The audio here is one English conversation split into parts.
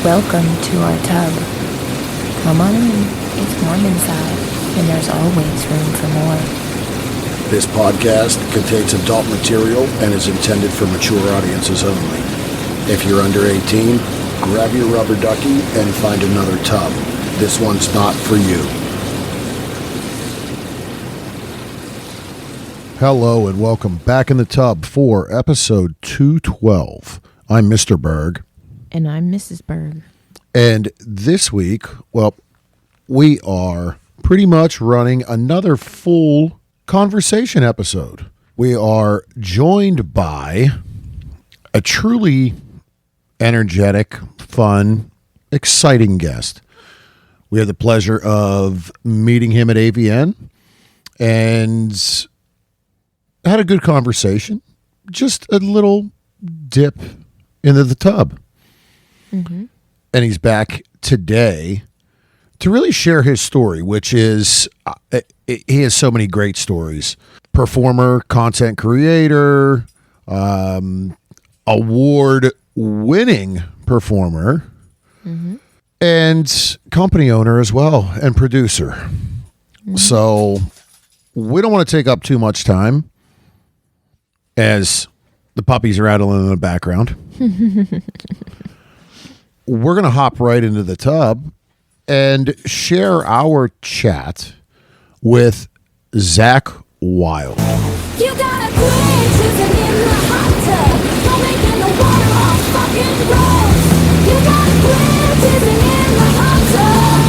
Welcome to our tub. Come on in. It's warm inside, and there's always room for more. This podcast contains adult material and is intended for mature audiences only. If you're under 18, grab your rubber ducky and find another tub. This one's not for you. Hello and welcome back in the tub for episode 212. I'm Mr. Berg. And I'm Mrs. Berg. And this week, we are pretty much running another full conversation episode. We are joined by a truly energetic, fun, exciting guest. We had the pleasure of meeting him at AVN and had a good conversation. Just a little dip into the tub. Mm-hmm. And he's back today to really share his story, which is, he has so many great stories. Performer, content creator, award-winning performer, mm-hmm. and company owner as well, and producer. Mm-hmm. So we don't want to take up too much time as the puppies are rattling in the background. We're going to hop right into the tub and share our chat with Zac Wild. You gotta quit sitting in the hot tub. Don't making the water all fucking gross. You gotta quit sitting in the hot tub.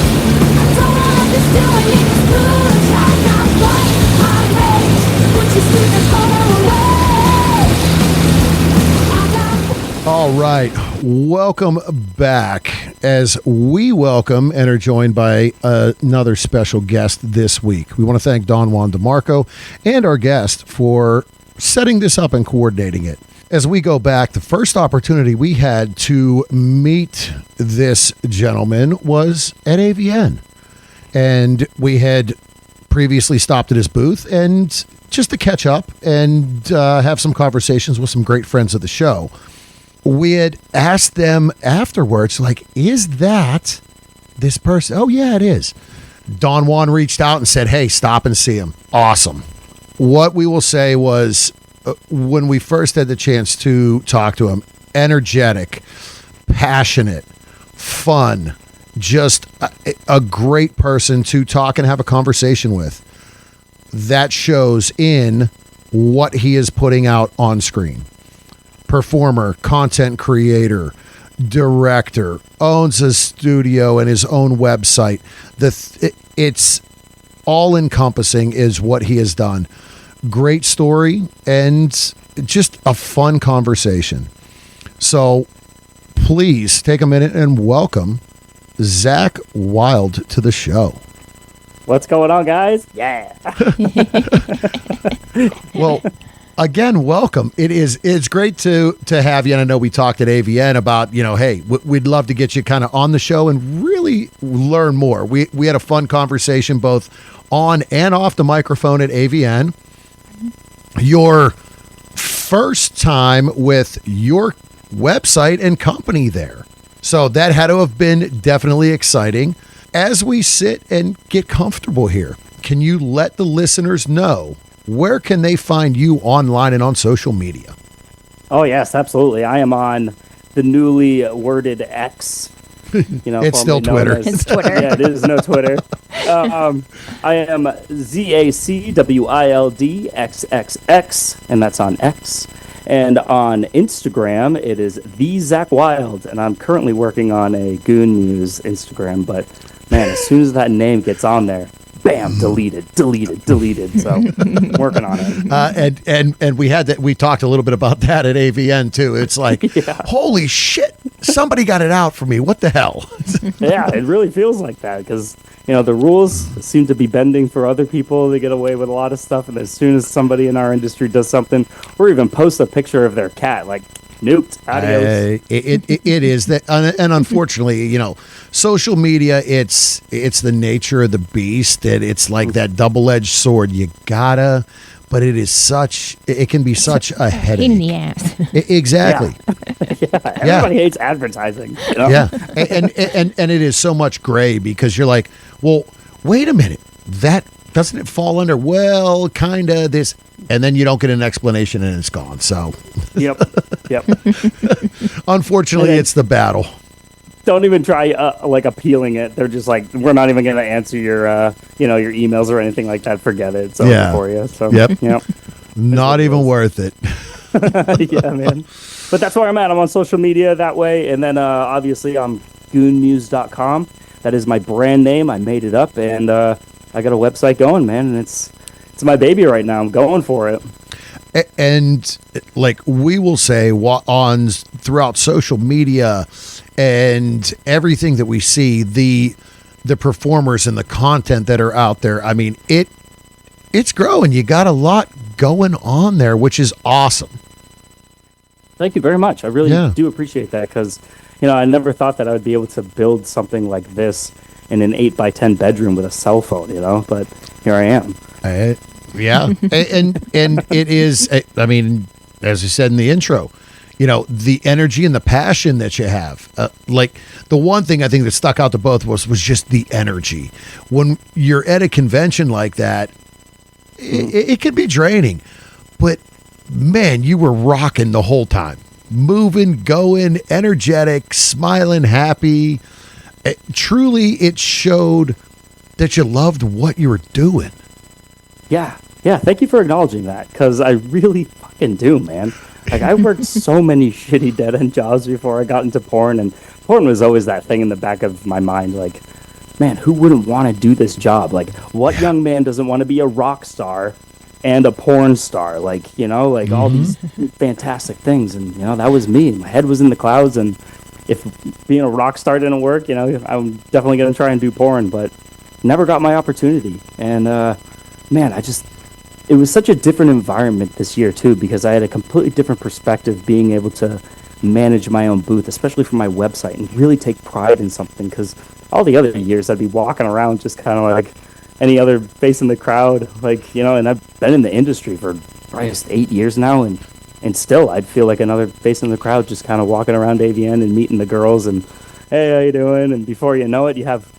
I don't know what this doing in this blue shot. Not fight my rage. Put your stupid color away. All right, welcome back as we welcome and are joined by another special guest this week. We want to thank Don Juan DeMarco and our guest for setting this up and coordinating it. As we go back, the first opportunity we had to meet this gentleman was at AVN. And we had previously stopped at his booth and just to catch up and have some conversations with some great friends of the show. We had asked them afterwards, like, is that this person? Oh, yeah, it is. Don Juan reached out and said, hey, stop and see him. Awesome. What we will say was, when we first had the chance to talk to him, energetic, passionate, fun, just a great person to talk and have a conversation with. That shows in what he is putting out on screen. Performer, content creator, director, owns a studio and his own website. It's all encompassing is what he has done. Great story and just a fun conversation. So please take a minute and welcome Zac Wild to the show. What's going on, guys? Yeah. Well, again, welcome. It's great to have you. And I know we talked at AVN about, hey, we'd love to get you kind of on the show and really learn more. We had a fun conversation both on and off the microphone at AVN. Your first time with your website and company there. So that had to have been definitely exciting. As we sit and get comfortable here, can you let the listeners know where can they find you online and on social media? Oh, yes, absolutely. I am on the newly worded X. It's still Twitter. It's Twitter. Yeah, it is no Twitter. I am ZACWILDXXX, and that's on X. And on Instagram, it is the Zac Wild, and I'm currently working on a Goon Muse Instagram, but man, as soon as that name gets on there, bam, deleted. So working on it. And we had that. We talked a little bit about that at AVN too. It's like, Holy shit, somebody got it out for me. What the hell? Yeah, it really feels like that because, the rules seem to be bending for other people. They get away with a lot of stuff. And as soon as somebody in our industry does something or even posts a picture of their cat, like, nuked, adios. It is that. And unfortunately, social media, it's the nature of the beast. And it's like that double-edged sword. You gotta but it can be such a Pain in headache. the ass. Exactly. Everybody hates advertising. You know? Yeah. And it is so much gray because you're like, well, wait a minute. That doesn't it fall under, well, kind of this, and then you don't get an explanation and it's gone. So Yep. unfortunately, it's the battle. Don't even try like appealing it. They're just like, we're not even going to answer your your emails or anything like that. Forget it. It's over for you. So Yep. Not even worth it. Yeah, man. But that's where I'm at. I'm on social media that way, and then obviously I'm goonmuse.com. That is my brand name. I made it up, and I got a website going, man, and it's my baby right now. I'm going for it. And like we will say on throughout social media and everything that we see, the performers and the content that are out there, I mean, it's growing. You got a lot going on there, which is awesome. Thank you very much. I really do appreciate that, because I never thought that I would be able to build something like this in an 8x10 bedroom with a cell phone, but here I am. Yeah. and it is, I mean, as you said in the intro, the energy and the passion that you have. Like the one thing I think that stuck out to both of us was just the energy. When you're at a convention like that, it can be draining, but man, you were rocking the whole time. Moving, going, energetic, smiling, happy. Truly, it showed that you loved what you were doing. Yeah. Thank you for acknowledging that, because I really fucking do, man. Like, I worked so many shitty dead-end jobs before I got into porn, and porn was always that thing in the back of my mind, like, man, who wouldn't want to do this job? Like, what young man doesn't want to be a rock star and a porn star? Like, all these fantastic things, and, that was me. My head was in the clouds, and if being a rock star didn't work, I'm definitely going to try and do porn, but never got my opportunity. And, man, it was such a different environment this year, too, because I had a completely different perspective being able to manage my own booth, especially for my website, and really take pride in something, because all the other years I'd be walking around just kind of like any other face in the crowd, and I've been in the industry for probably 8 years now, and still I'd feel like another face in the crowd, just kind of walking around AVN and meeting the girls and, hey, how you doing? And before you know it, you have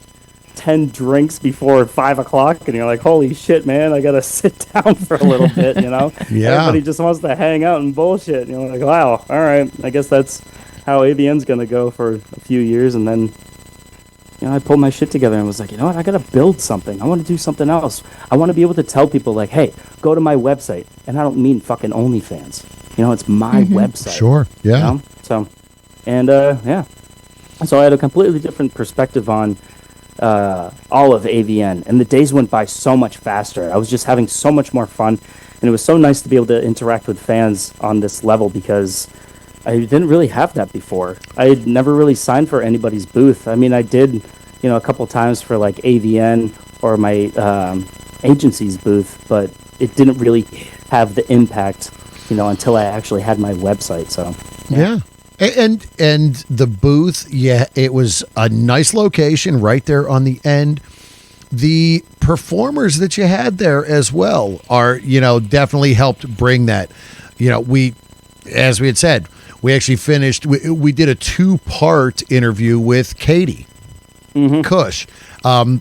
10 drinks before 5 o'clock, and you're like, holy shit, man, I gotta sit down for a little bit. Everybody just wants to hang out and bullshit, and you're like, wow, all right, I guess that's how AVN's gonna go for a few years. And then I pulled my shit together and was like, what, I gotta build something. I want to do something else. I want to be able to tell people, like, hey, go to my website. And I don't mean fucking OnlyFans, it's my website. Sure. Yeah. So I had a completely different perspective on all of AVN, and the days went by so much faster. I was just having so much more fun, and it was so nice to be able to interact with fans on this level, because I didn't really have that before. I had never really signed for anybody's booth. I mean, I did, a couple times for like AVN or my agency's booth, but it didn't really have the impact, until I actually had my website. So yeah. And the booth, it was a nice location right there on the end. The performers that you had there as well are, definitely helped bring that. As we had said, we actually finished, we did a 2-part interview with Katie Cush. And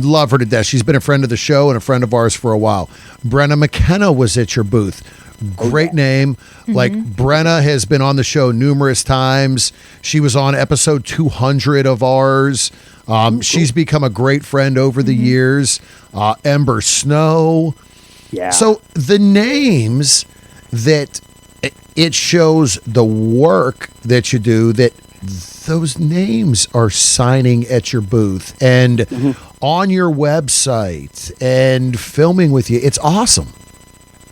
love her to death. She's been a friend of the show and a friend of ours for a while. Brenna McKenna was at your booth. Great name. Like, Brenna has been on the show numerous times. She was on episode 200 of ours. She's become a great friend over the years. Ember Snow. Yeah. So the names that it shows the work that you do, that those names are signing at your booth and on your website and filming with you. It's awesome.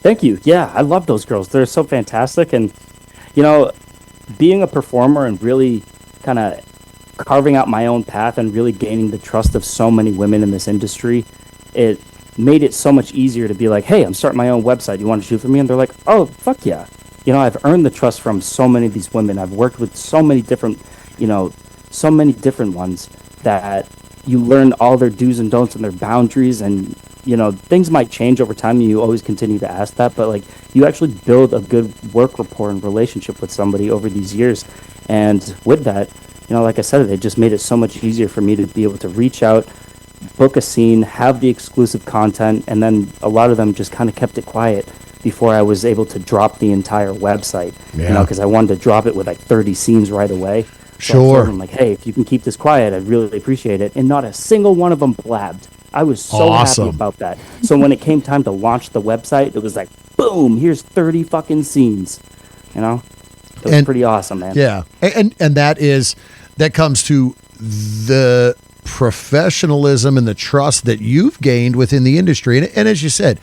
Thank you. Yeah, I love those girls. They're so fantastic. And, being a performer and really kind of carving out my own path and really gaining the trust of so many women in this industry, it made it so much easier to be like, hey, I'm starting my own website. You want to shoot for me? And they're like, oh, fuck yeah. I've earned the trust from so many of these women. I've worked with so many different ones that you learn all their do's and don'ts and their boundaries, and things might change over time, and you always continue to ask that, but like you actually build a good work rapport and relationship with somebody over these years. And with that, like I said, it just made it so much easier for me to be able to reach out, book a scene, have the exclusive content, and then a lot of them just kind of kept it quiet before I was able to drop the entire website. Yeah. Because I wanted to drop it with like 30 scenes right away. So I Sure. told them, like, hey, if you can keep this quiet, I'd really appreciate it. And not a single one of them blabbed. I was so Awesome. happy about that. So when it came time to launch the website, it was like, boom, here's 30 fucking scenes. It was And- pretty awesome, man. Yeah. And that comes to the professionalism and the trust that you've gained within the industry. And as you said,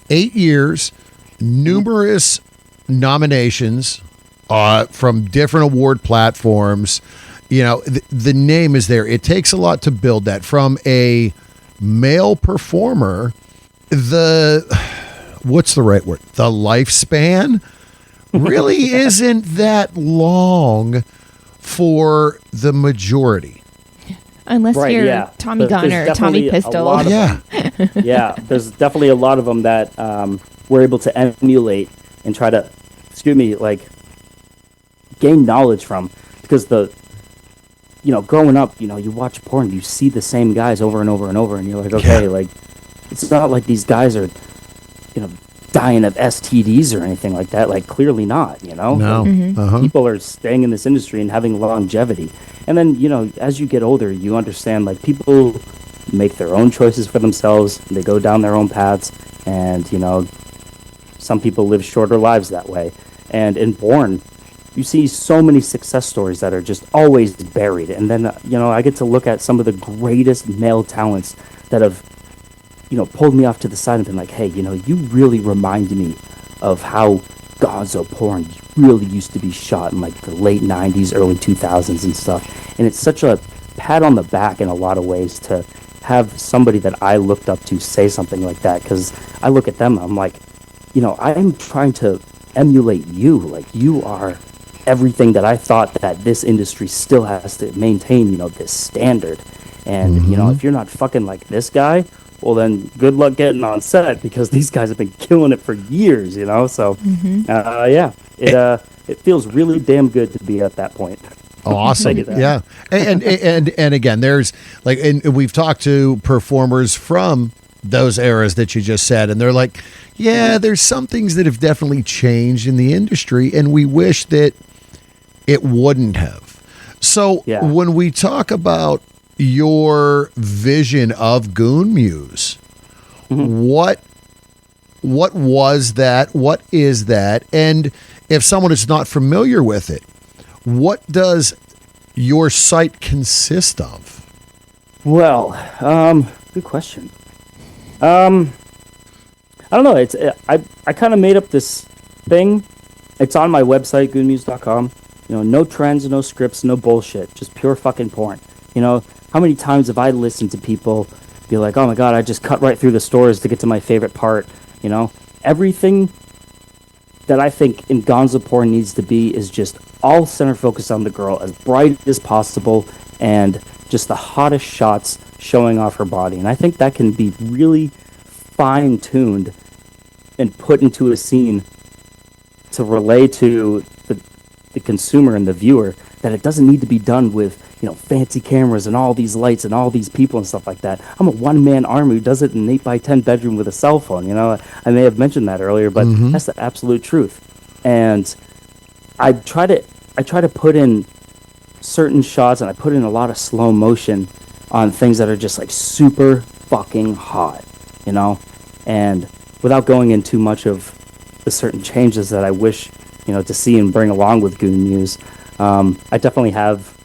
8 years, numerous nominations from different award platforms. The name is there. It takes a lot to build that. From a male performer, what's the right word? The lifespan really isn't that long for the majority. Unless Right, you're yeah. Tommy There's Gunn or Tommy definitely a Pistol. lot of Yeah. Yeah, there's definitely a lot of them that we're able to emulate and try to, like, gain knowledge from. Because growing up, you watch porn, you see the same guys over and over and over, and you're like, okay, like, it's not like these guys are, dying of STDs or anything like that. Like, clearly not, No. Like, Uh-huh. people are staying in this industry and having longevity. And then, as you get older, you understand, like, people make their own choices for themselves. They go down their own paths. And, some people live shorter lives that way. And in porn, you see so many success stories that are just always buried. And then, I get to look at some of the greatest male talents that have, pulled me off to the side and been like, hey, you really remind me of how gonzo porn really used to be shot in like the late 90s, early 2000s and stuff. And it's such a pat on the back in a lot of ways to have somebody that I looked up to say something like that. Because I look at them, I'm like, I'm trying to emulate you. Like, you are everything that I thought that this industry still has to maintain, this standard. And, if you're not fucking like this guy, well, then good luck getting on set, because these guys have been killing it for years, So, it feels really damn good to be at that point. Awesome. Say that. Yeah. And again, there's like, and we've talked to performers from those eras that you just said, and they're like, yeah, there's some things that have definitely changed in the industry, and we wish that it wouldn't have. So Yeah. when we talk about your vision of Goon Muse, what was that? What is that? And if someone is not familiar with it, what does your site consist of? Well, good question. I don't know. I kind of made up this thing. It's on my website, goonmuse.com. No trends, no scripts, no bullshit. Just pure fucking porn. How many times have I listened to people be like, oh my God, I just cut right through the stories to get to my favorite part. Everything that I think in gonzo porn needs to be is just all center focus on the girl, as bright as possible, and just the hottest shots showing off her body. And I think that can be really fine-tuned and put into a scene to relay to the consumer and the viewer, that it doesn't need to be done with, fancy cameras and all these lights and all these people and stuff like that. I'm a one-man army who does it in an 8x10 bedroom with a cell phone. I may have mentioned that earlier, but that's the absolute truth. And I try to put in certain shots, and I put in a lot of slow motion on things that are just like super fucking hot, and without going in too much of the certain changes that I wish, to see and bring along with Goon Muse. I definitely have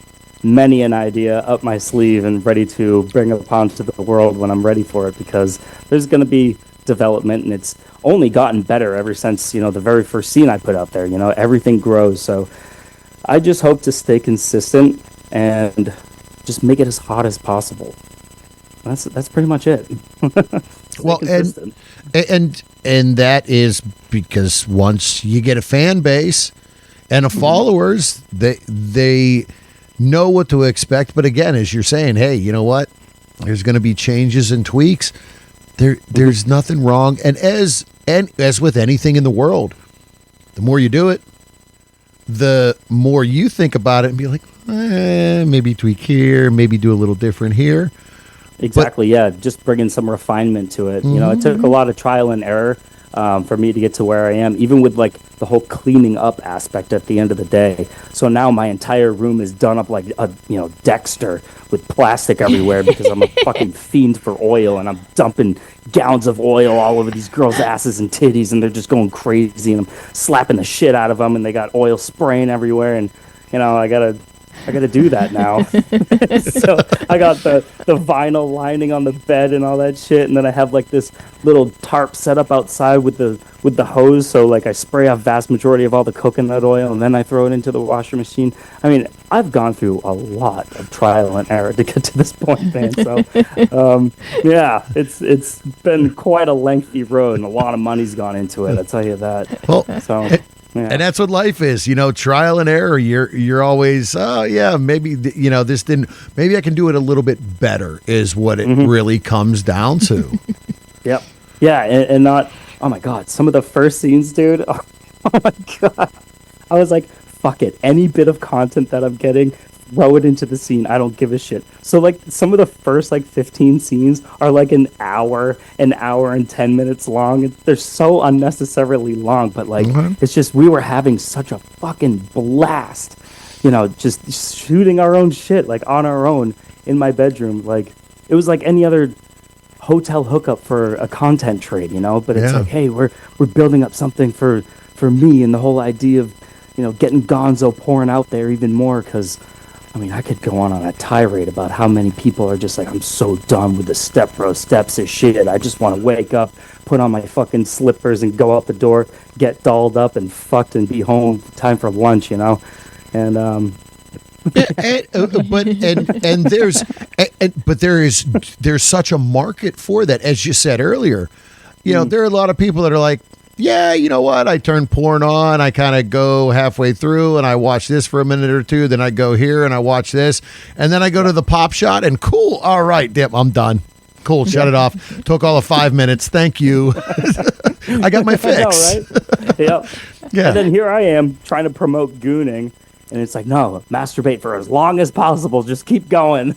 many an idea up my sleeve and ready to bring upon to the world when I'm ready for it, because there's going to be development, and it's only gotten better ever since, the very first scene I put out there. Everything grows. So I just hope to stay consistent and just make it as hot as possible. That's pretty much it. Well, consistent. and that is because once you get a fan base and a followers, they know what to expect. But again, as you're saying, hey, you know what? There's going to be changes and tweaks. There's nothing wrong. And as with anything in the world, the more you do it, the more you think about it and be like, maybe tweak here, maybe do a little different here. Exactly, yeah. Just bringing some refinement to it. You know, it took a lot of trial and error for me to get to where I am, even with like the whole cleaning up aspect at the end of the day. So now my entire room is done up like a Dexter with plastic everywhere because I'm a fucking fiend for oil, and I'm dumping gallons of oil all over these girls' asses and titties, and they're just going crazy, and I'm slapping the shit out of them, and they got oil spraying everywhere, and I gotta do that now. So I got the vinyl lining on the bed and all that shit, and then I have like this little tarp set up outside with the hose. So like I spray a vast majority of all the coconut oil, and then I throw it into the washer machine. I mean, I've gone through a lot of trial and error to get to this point, man. So yeah, it's been quite a lengthy road, and a lot of money's gone into it. I'll tell you that. Well, so. Yeah. And that's what life is, trial and error. You're always, maybe this didn't. Maybe I can do it a little bit better. Is what it really comes down to. Yep. Yeah, and not. Oh my God, some of the first scenes, dude. Oh my God, I was like, fuck it. Any bit of content that I'm getting, throw it into the scene. I don't give a shit. So like some of the first like 15 scenes are like an hour and 10 minutes long. They're so unnecessarily long, but like it's just we were having such a fucking blast, just shooting our own shit like on our own in my bedroom. Like it was like any other hotel hookup for a content trade, but it's like, hey, we're building up something for me, and the whole idea of getting Gonzo pouring out there even more, because I mean, I could go on a tirade about how many people are just like, I'm so done with the step bro steps and shit. I just want to wake up, put on my fucking slippers, and go out the door, get dolled up and fucked, and be home. Time for lunch, And there's such a market for that, as you said earlier. There are a lot of people that are like, yeah, you know what? I turn porn on. I kind of go halfway through and I watch this for a minute or two. Then I go here and I watch this. And then I go to the pop shot and cool. All right, dip, I'm done. Cool, shut it off. Took all of 5 minutes. Thank you. I got my fix. I know, right? Yep. Yeah. And then here I am trying to promote gooning. And it's like, no, masturbate for as long as possible. Just keep going.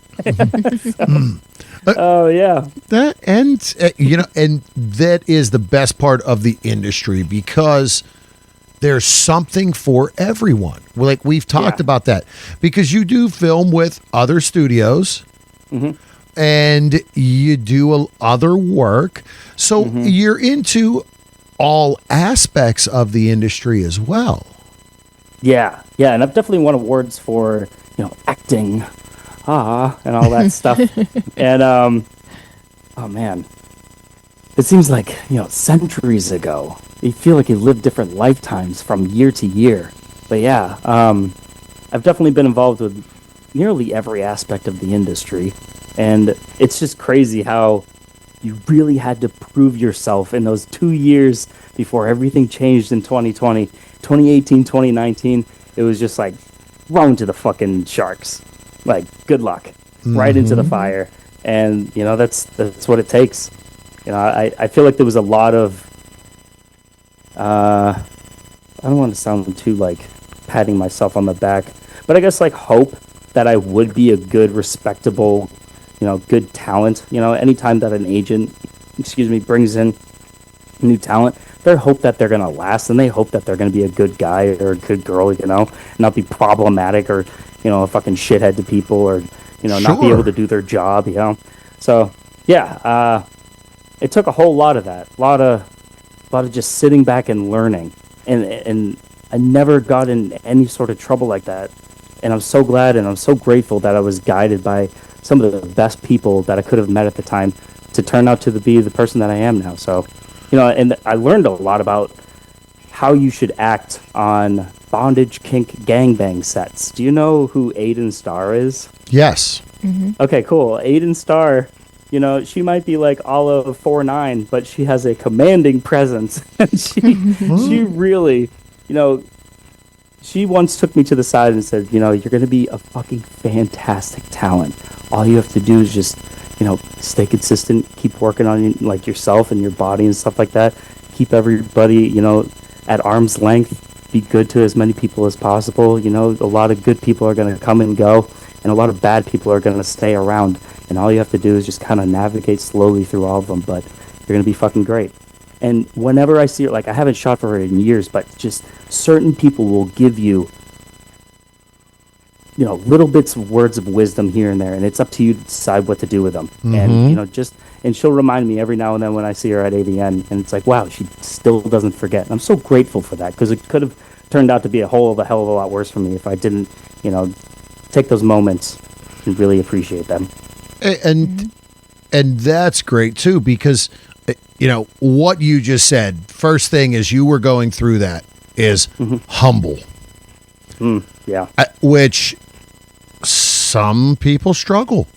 Oh yeah, and that is the best part of the industry, because there's something for everyone. Like we've talked about that, because you do film with other studios, and you do other work, so you're into all aspects of the industry as well. Yeah, and I've definitely won awards for acting. And all that stuff. And, oh man, it seems like, centuries ago. You feel like you live different lifetimes from year to year. But yeah, I've definitely been involved with nearly every aspect of the industry. And it's just crazy how you really had to prove yourself in those 2 years before everything changed in 2020. 2018, 2019, it was just like thrown to the fucking sharks. Like, good luck, right into the fire. And, that's what it takes. I feel like there was a lot of, I don't want to sound too, like, patting myself on the back, but I guess, like, hope that I would be a good, respectable, good talent. Anytime that an agent, brings in new talent, they hope that they're going to last, and they hope that they're going to be a good guy or a good girl, not be problematic or, a fucking shithead to people, or, not be able to do their job, So, yeah, it took a whole lot of that, a lot of just sitting back and learning, and I never got in any sort of trouble like that, and I'm so glad and I'm so grateful that I was guided by some of the best people that I could have met at the time to turn out to be the person that I am now. So, and I learned a lot about how you should act on bondage kink gangbang sets. Do you know who Aiden Starr is? Yes. Okay, cool. Aiden Starr, she might be like all of 4'9", but she has a commanding presence. And she really, she once took me to the side and said, you know, you're going to be a fucking fantastic talent. All you have to do is just, you know, stay consistent, keep working on like yourself and your body and stuff like that. Keep everybody, you know, at arm's length. Be good to as many people as possible. You know, a lot of good people are going to come and go, and a lot of bad people are going to stay around. And all you have to do is just kind of navigate slowly through all of them, but you're going to be fucking great. And whenever I see her, like, I haven't shot for her in years, but just certain people will give you, you know, little bits of words of wisdom here and there, and it's up to you to decide what to do with them. Mm-hmm. And, you know, and she'll remind me every now and then when I see her at AVN, and it's like, wow, she still doesn't forget. And I'm so grateful for that, because it could have turned out to be a hell of a lot worse for me if I didn't, you know, take those moments and really appreciate them. And that's great too, because you know what you just said. First thing is you were going through that is humble, yeah, which some people struggle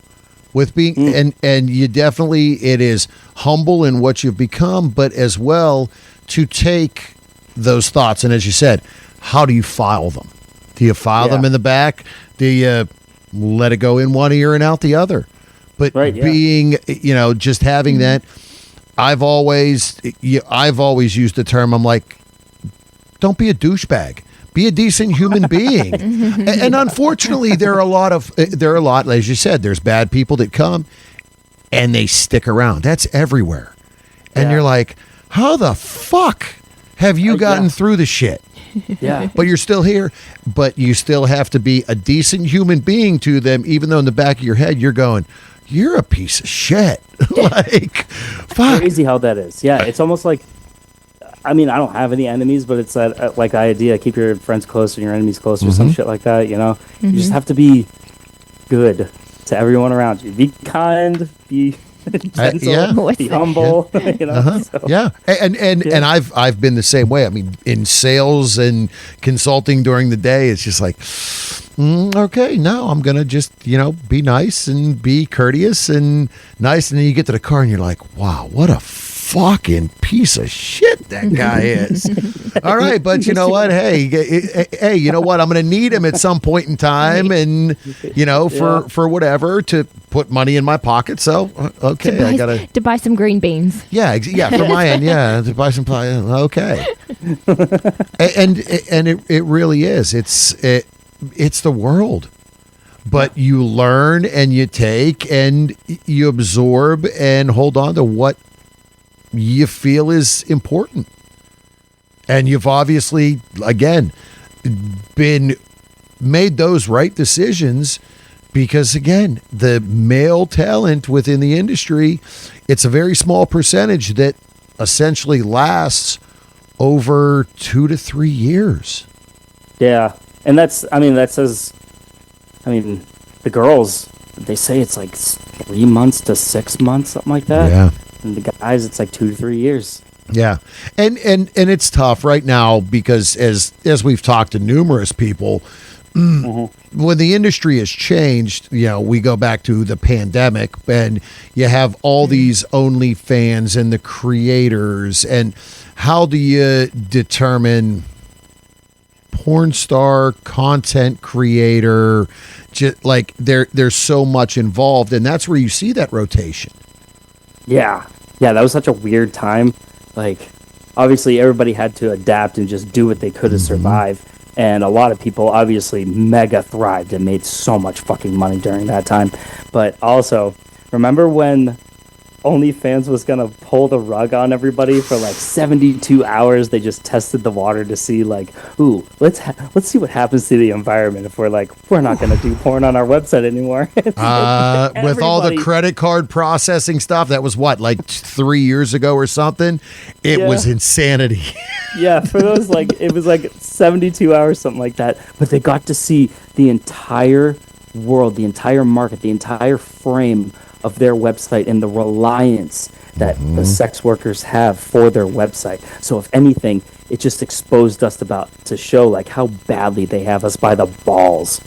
with being, and you definitely, it is humble in what you've become, but as well to take those thoughts, and as you said, how do you file them? Do you file them in the back? Do you let it go in one ear and out the other? But being, you know, just having that, I've always used the term, I'm like, don't be a douchebag. Be a decent human being. And unfortunately, there are a lot, as you said, there's bad people that come and they stick around. That's everywhere. And you're like, how the fuck have you gotten through the shit? Yeah. But you're still here. But you still have to be a decent human being to them, even though in the back of your head you're going, you're a piece of shit. Like, fuck. Crazy how that is. Yeah, it's almost like, I mean, I don't have any enemies, but it's that like idea, keep your friends close and your enemies close, or some shit like that, you know? You just have to be good to everyone around you. Be kind, be gentle, be humble, you know? So. Yeah. And I've been the same way. I mean, in sales and consulting during the day, it's just like, okay, no, I'm going to just, you know, be nice and be courteous and nice. And then you get to the car and you're like, wow, what a fucking piece of shit that guy is. All right, but you know what? Hey, you know what? I'm going to need him at some point in time, and you know, for whatever, to put money in my pocket. So okay, I gotta to buy some green beans. Yeah, from my end, to buy some. Okay, and it really is. It's the world. But you learn and you take and you absorb and hold on to what you feel is important. And you've obviously, again, made those right decisions, because, again, the male talent within the industry, it's a very small percentage that essentially lasts over 2 to 3 years. Yeah. And the girls, they say it's like 3 months to 6 months, something like that. Yeah. And the guys, it's like 2 to 3 years. Yeah. And it's tough right now, because as we've talked to numerous people, when the industry has changed, you know, we go back to the pandemic and you have all these OnlyFans and the creators, and how do you determine porn star, content creator? Just like there's so much involved, and that's where you see that rotation. Yeah, that was such a weird time. Like, obviously, everybody had to adapt and just do what they could to survive. And a lot of people obviously mega thrived and made so much fucking money during that time. But also, remember when OnlyFans was gonna pull the rug on everybody for like 72 hours? They just tested the water to see, like, ooh, let's see what happens to the environment if we're not gonna do porn on our website anymore. With all the credit card processing stuff, that was what, like 3 years ago or something? It was insanity. Yeah, for those, it was like 72 hours, something like that. But they got to see the entire world, the entire market, the entire frame of their website, and the reliance that the sex workers have for their website. So if anything, it just exposed us to show like how badly they have us by the balls.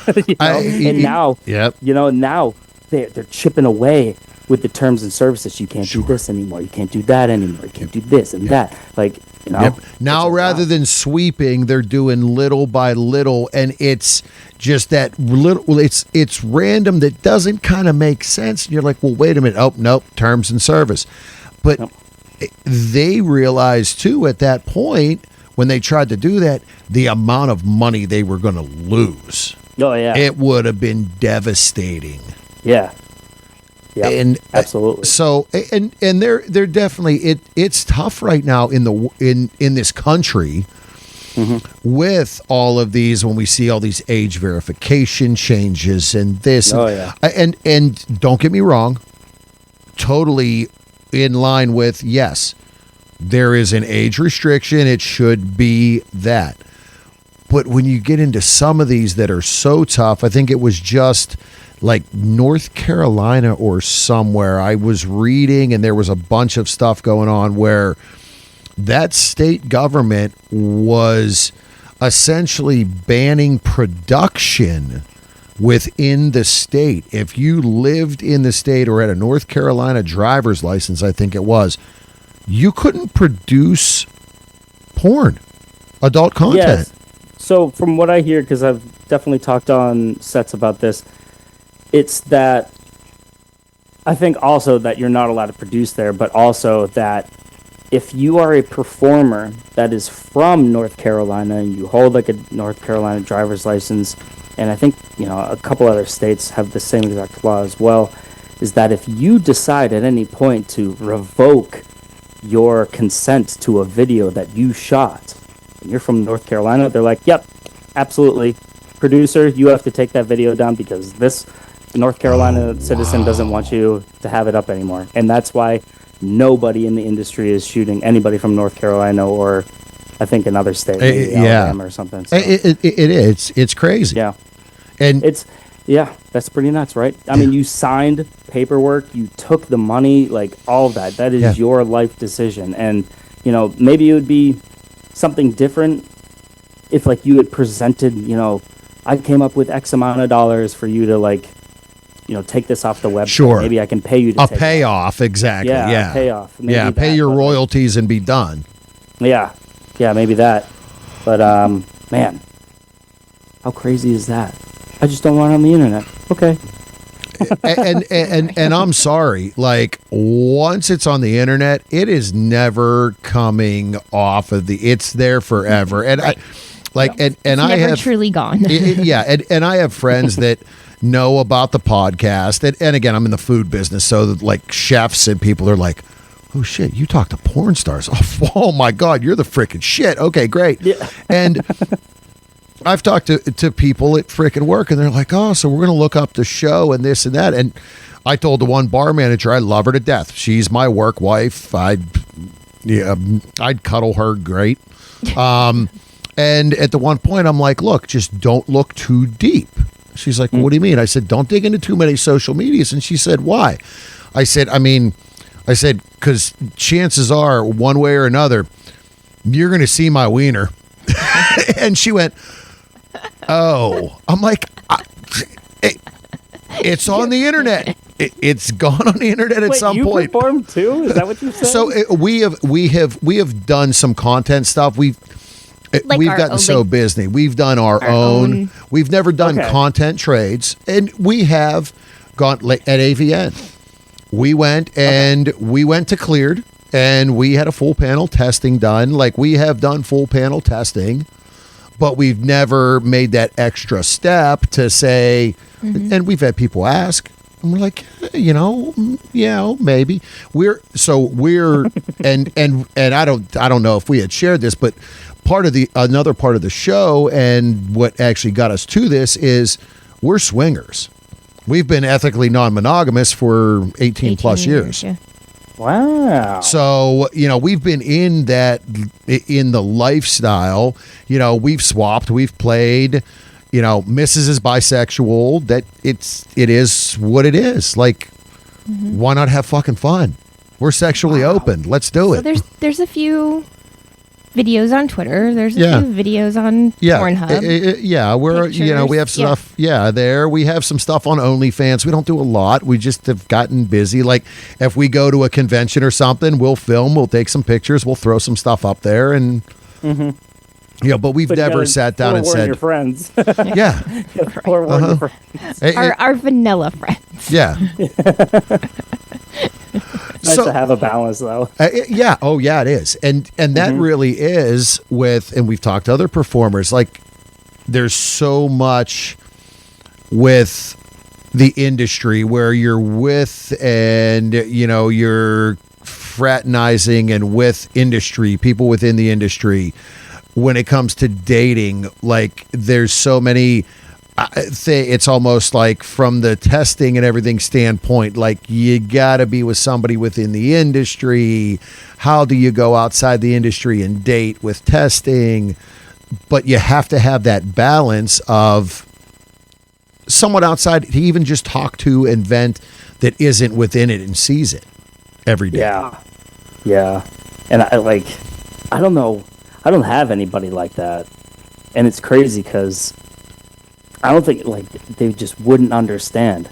You know? And now, you know, now they're chipping away with the terms and services. You can't do this anymore. You can't do that anymore. You can't do this and that. Like, you know. Now, rather than sweeping, they're doing little by little, and it's just that little. It's random that doesn't kind of make sense. And you're like, well, wait a minute. Oh, nope, terms and service. But they realized too at that point when they tried to do that, the amount of money they were going to lose. Oh yeah, it would have been devastating. Yeah. Yeah, and absolutely. So and they're definitely it's tough right now in this country with all of these when we see all these age verification changes and this. Oh yeah. And don't get me wrong, totally in line with yes, there is an age restriction. It should be that. But when you get into some of these that are so tough, I think it was just like North Carolina or somewhere I was reading, and there was a bunch of stuff going on where that state government was essentially banning production within the state. If you lived in the state or had a North Carolina driver's license, I think it was, you couldn't produce porn, adult content. Yes. So from what I hear, because I've definitely talked on sets about this, it's that I think also that you're not allowed to produce there, but also that if you are a performer that is from North Carolina and you hold like a North Carolina driver's license, and I think, you know, a couple other states have the same exact law as well, is that if you decide at any point to revoke your consent to a video that you shot, and you're from North Carolina, they're like, yep, absolutely. Producer, you have to take that video down because this North Carolina citizen doesn't want you to have it up anymore. And that's why nobody in the industry is shooting anybody from North Carolina or I think another state, maybe Alabama or something. So. It's crazy. Yeah. And that's pretty nuts, right? I mean, you signed paperwork, you took the money, like all of that. That is your life decision. And, you know, maybe it would be something different if like you had presented, you know, I came up with X amount of dollars for you to like, you know, take this off the website. Sure. Maybe I can pay you to take payoff, exactly. Yeah. A payoff. Maybe yeah, pay your royalties and be done. Yeah. Yeah, maybe that. But man, how crazy is that? I just don't want it on the internet. Okay. and I'm sorry, like once it's on the internet, it is never coming off of it's there forever. And right. and it's I never have truly gone. and I have friends that know about the podcast, and again, I'm in the food business, so that, like chefs and people are like, oh shit, you talk to porn stars. Oh my God, you're the freaking shit. Okay, great. Yeah. And I've talked to people at freaking work, and they're like, oh, so we're going to look up the show and this and that. And I told the one bar manager, I love her to death. She's my work wife. I'd cuddle her great. And at the one point, I'm like, look, just don't look too deep. She's like, what do you mean? I said, don't dig into too many social medias. And she said, why? I said, because chances are, one way or another, you're going to see my wiener. And she went, oh. I'm like, it's on the internet. It's gone on the internet at some point. You perform too? Is that what you said? So we have done some content stuff. We've gotten so busy. We've done our own. We've never done content trades, and we have gone at AVN. We went to Cleared, and we had a full panel testing done. Like we have done full panel testing, but we've never made that extra step to say. And we've had people ask, and we're like, maybe we're and I don't know if we had shared this, but another part of the show and what actually got us to this is we're swingers. We've been ethically non-monogamous for 18 plus years. Yeah. Wow. So, we've been in the lifestyle, we've swapped, we've played, Mrs. is bisexual, that it is what it is. Like, why not have fucking fun? We're sexually open. Let's do it. So there's a few videos on Twitter. There's a Yeah. few videos on Yeah, Pornhub. yeah, we're we have Pictures, yeah. stuff. Yeah, there we have some stuff on OnlyFans. We don't do a lot. We just have gotten busy. Like if we go to a convention or something, we'll film. We'll take some pictures. We'll throw some stuff up there, and but we've But you never gotta sat down and forewarn said, your friends. yeah, Forewarn your friends. Our vanilla friends. yeah. Nice So- to have a balance, though. Yeah. Oh, yeah. It is, and that really is with. And we've talked to other performers. Like, there's so much with the industry where you're with, and you're fraternizing and with industry people within the industry. When it comes to dating, like, there's so many. It's almost like from the testing and everything standpoint, like you got to be with somebody within the industry. How do you go outside the industry and date with testing? But you have to have that balance of someone outside to even just talk to and vent that isn't within it and sees it every day. Yeah. And I don't know. I don't have anybody like that. And it's crazy because I don't think, they just wouldn't understand.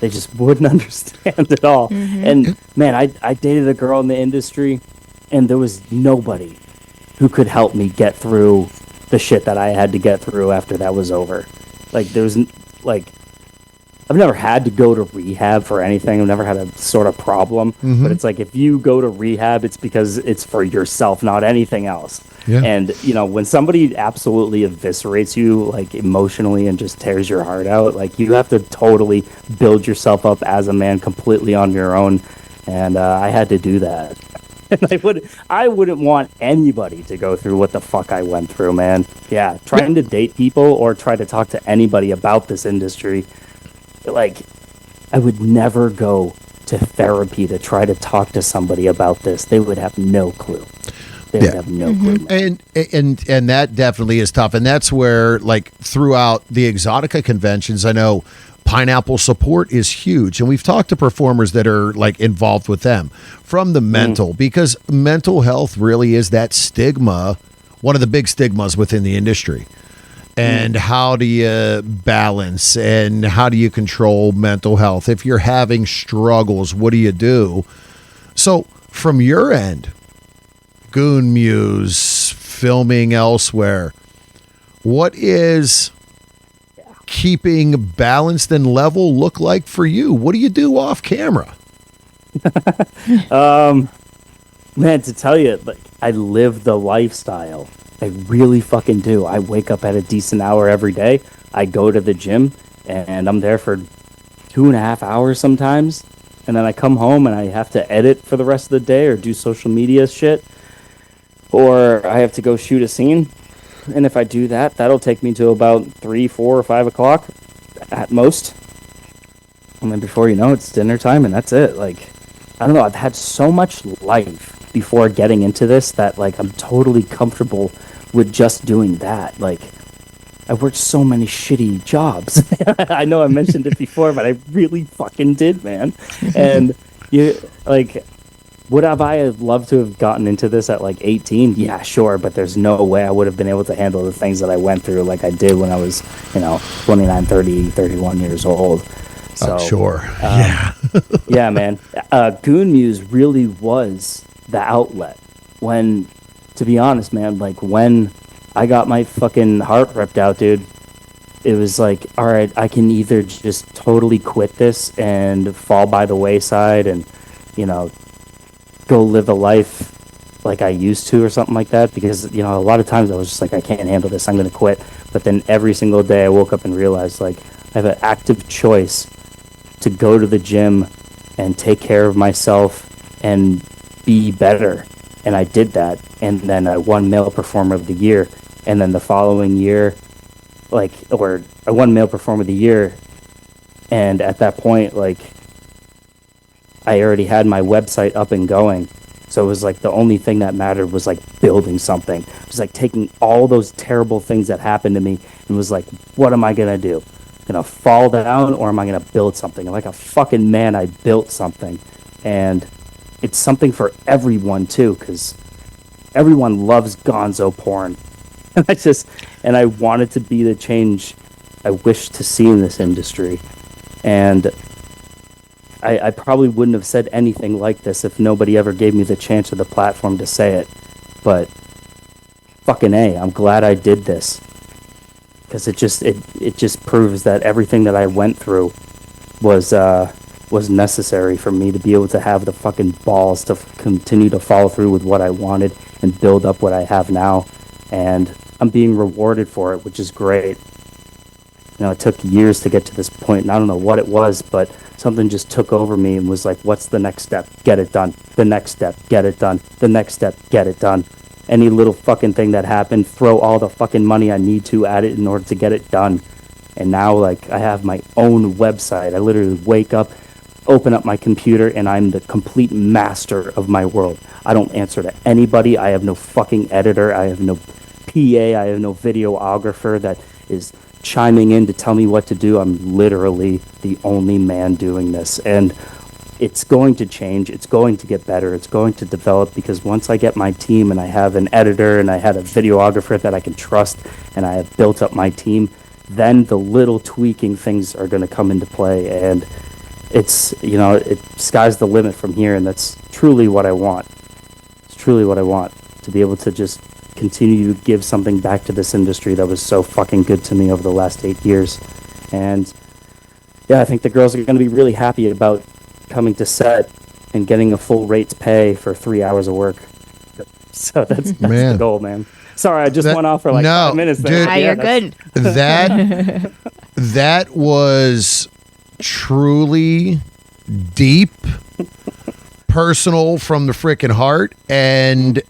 They just wouldn't understand at all. And, man, I dated a girl in the industry, and there was nobody who could help me get through the shit that I had to get through after that was over. I've never had to go to rehab for anything. I've never had a sort of problem. But it's like, if you go to rehab, it's because it's for yourself, not anything else. Yeah. And, when somebody absolutely eviscerates you, like, emotionally and just tears your heart out, like, you have to totally build yourself up as a man completely on your own. And I had to do that. And I wouldn't want anybody to go through what the fuck I went through, man. Yeah, trying to date people or try to talk to anybody about this industry, I would never go to therapy to try to talk to somebody about this. They would have no clue. They would have no clue. Man. And that definitely is tough. And that's where, like, throughout the Exotica conventions, I know Pineapple support is huge. And we've talked to performers that are, like, involved with them from the mental, because mental health really is that stigma, one of the big stigmas within the industry. And how do you balance and how do you control mental health? If you're having struggles, what do you do? So from your end, Goon Muse, filming elsewhere, what is keeping balanced and level look like for you? What do you do off camera? Man, to tell you, I live the lifestyle. I really fucking do. I wake up at a decent hour every day. I go to the gym, and I'm there for 2.5 hours sometimes. And then I come home, and I have to edit for the rest of the day or do social media shit. Or I have to go shoot a scene. And if I do that, that'll take me to about 3, 4, or 5 o'clock at most. And then before you know, it's dinner time, and that's it. I don't know. I've had so much life before getting into this that, I'm totally comfortable with just doing that. I worked so many shitty jobs. I know I mentioned it before, but I really fucking did, man. And would I have loved to have gotten into this at 18? Yeah, sure, but there's no way I would have been able to handle the things that I went through like I did when I was, 29, 30, 31 years old. So, Sure. Yeah. yeah, man. Goon Muse really was the outlet. When, to be honest, man, when I got my fucking heart ripped out, dude, it was all right, I can either just totally quit this and fall by the wayside and, go live a life like I used to or something like that. Because, a lot of times I was just I can't handle this, I'm going to quit. But then every single day I woke up and realized, I have an active choice to go to the gym and take care of myself and be better. And I did that. And then I won Male Performer of the Year. And then the following year, I won Male Performer of the Year. And at that point, I already had my website up and going. So it was the only thing that mattered was building something. It was taking all those terrible things that happened to me and was what am I going to do? Gonna fall down, or am I gonna build something? And like a fucking man, I built something. And it's something for everyone too, because everyone loves gonzo porn. And I wanted to be the change I wish to see in this industry. And I probably wouldn't have said anything like this if nobody ever gave me the chance or the platform to say it. But fucking A, I'm glad I did this. Because it just proves that everything that I went through was necessary for me to be able to have the fucking balls to continue to follow through with what I wanted and build up what I have now. And I'm being rewarded for it, which is great. You know, it took years to get to this point, and I don't know what it was, but something just took over me and was like, what's the next step? Get it done. The next step, get it done. The next step, get it done. Any little fucking thing that happened, throw all the fucking money I need to at it in order to get it done. And now, like, I have my own website. I literally wake up, open up my computer, and I'm the complete master of my world. I don't answer to anybody. I have no fucking editor. I have no PA. I have no videographer that is chiming in to tell me what to do. I'm literally the only man doing this. And it's going to change. It's going to get better. It's going to develop, because once I get my team and I have an editor and I had a videographer that I can trust and I have built up my team, then the little tweaking things are going to come into play. And it's, you know, sky's the limit from here. And that's truly what I want. It's truly what I want, to be able to just continue to give something back to this industry that was so fucking good to me over the last 8 years. And yeah, I think the girls are going to be really happy about coming to set and getting a full rates pay for 3 hours of work. So that's the goal, man. Sorry, I just went off for like 5 minutes there. Dude, you're good. That was truly deep, personal from the freaking heart, and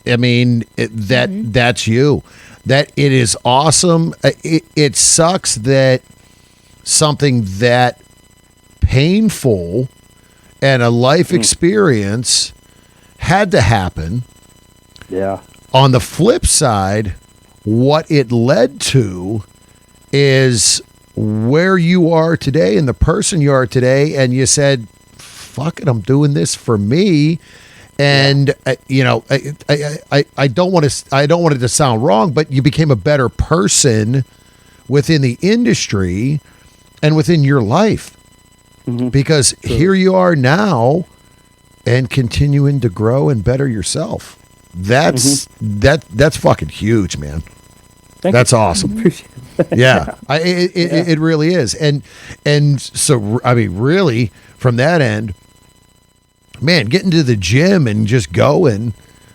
I mean, that's you. That it is awesome. It sucks that something that painful and a life experience had to happen. Yeah. On the flip side, what it led to is where you are today and the person you are today, and you said, fuck it, I'm doing this for me. And you know, I don't want it to sound wrong, but you became a better person within the industry and within your life, because here you are now, and continuing to grow and better yourself. That's fucking huge, man. That's awesome. Appreciate it. Yeah, it really is, and so I mean, really, from that end, man, getting to the gym and just going,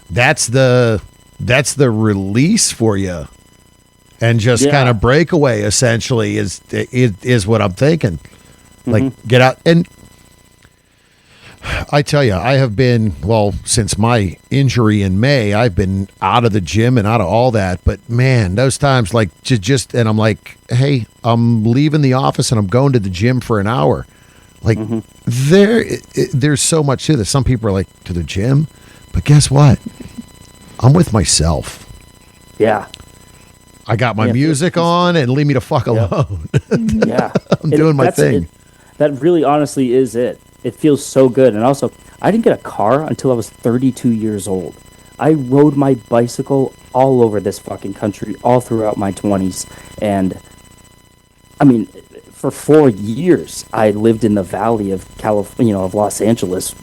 that's the release for you, and just kind of breakaway essentially is what I'm thinking. Like, get out. And I tell you, I have been, well, since my injury in May, I've been out of the gym and out of all that. But man, those times, like, just and I'm like, hey, I'm leaving the office and I'm going to the gym for an hour. Like, there's so much to this. Some people are like, to the gym? But guess what? I'm with myself. Yeah. I got my music on, and leave me the fuck alone. Yeah. I'm doing my thing. That really honestly is it. It feels so good. And also, I didn't get a car until I was 32 years old. I rode my bicycle all over this fucking country, all throughout my 20s. And, I mean, for 4 years, I lived in the valley of California, of Los Angeles,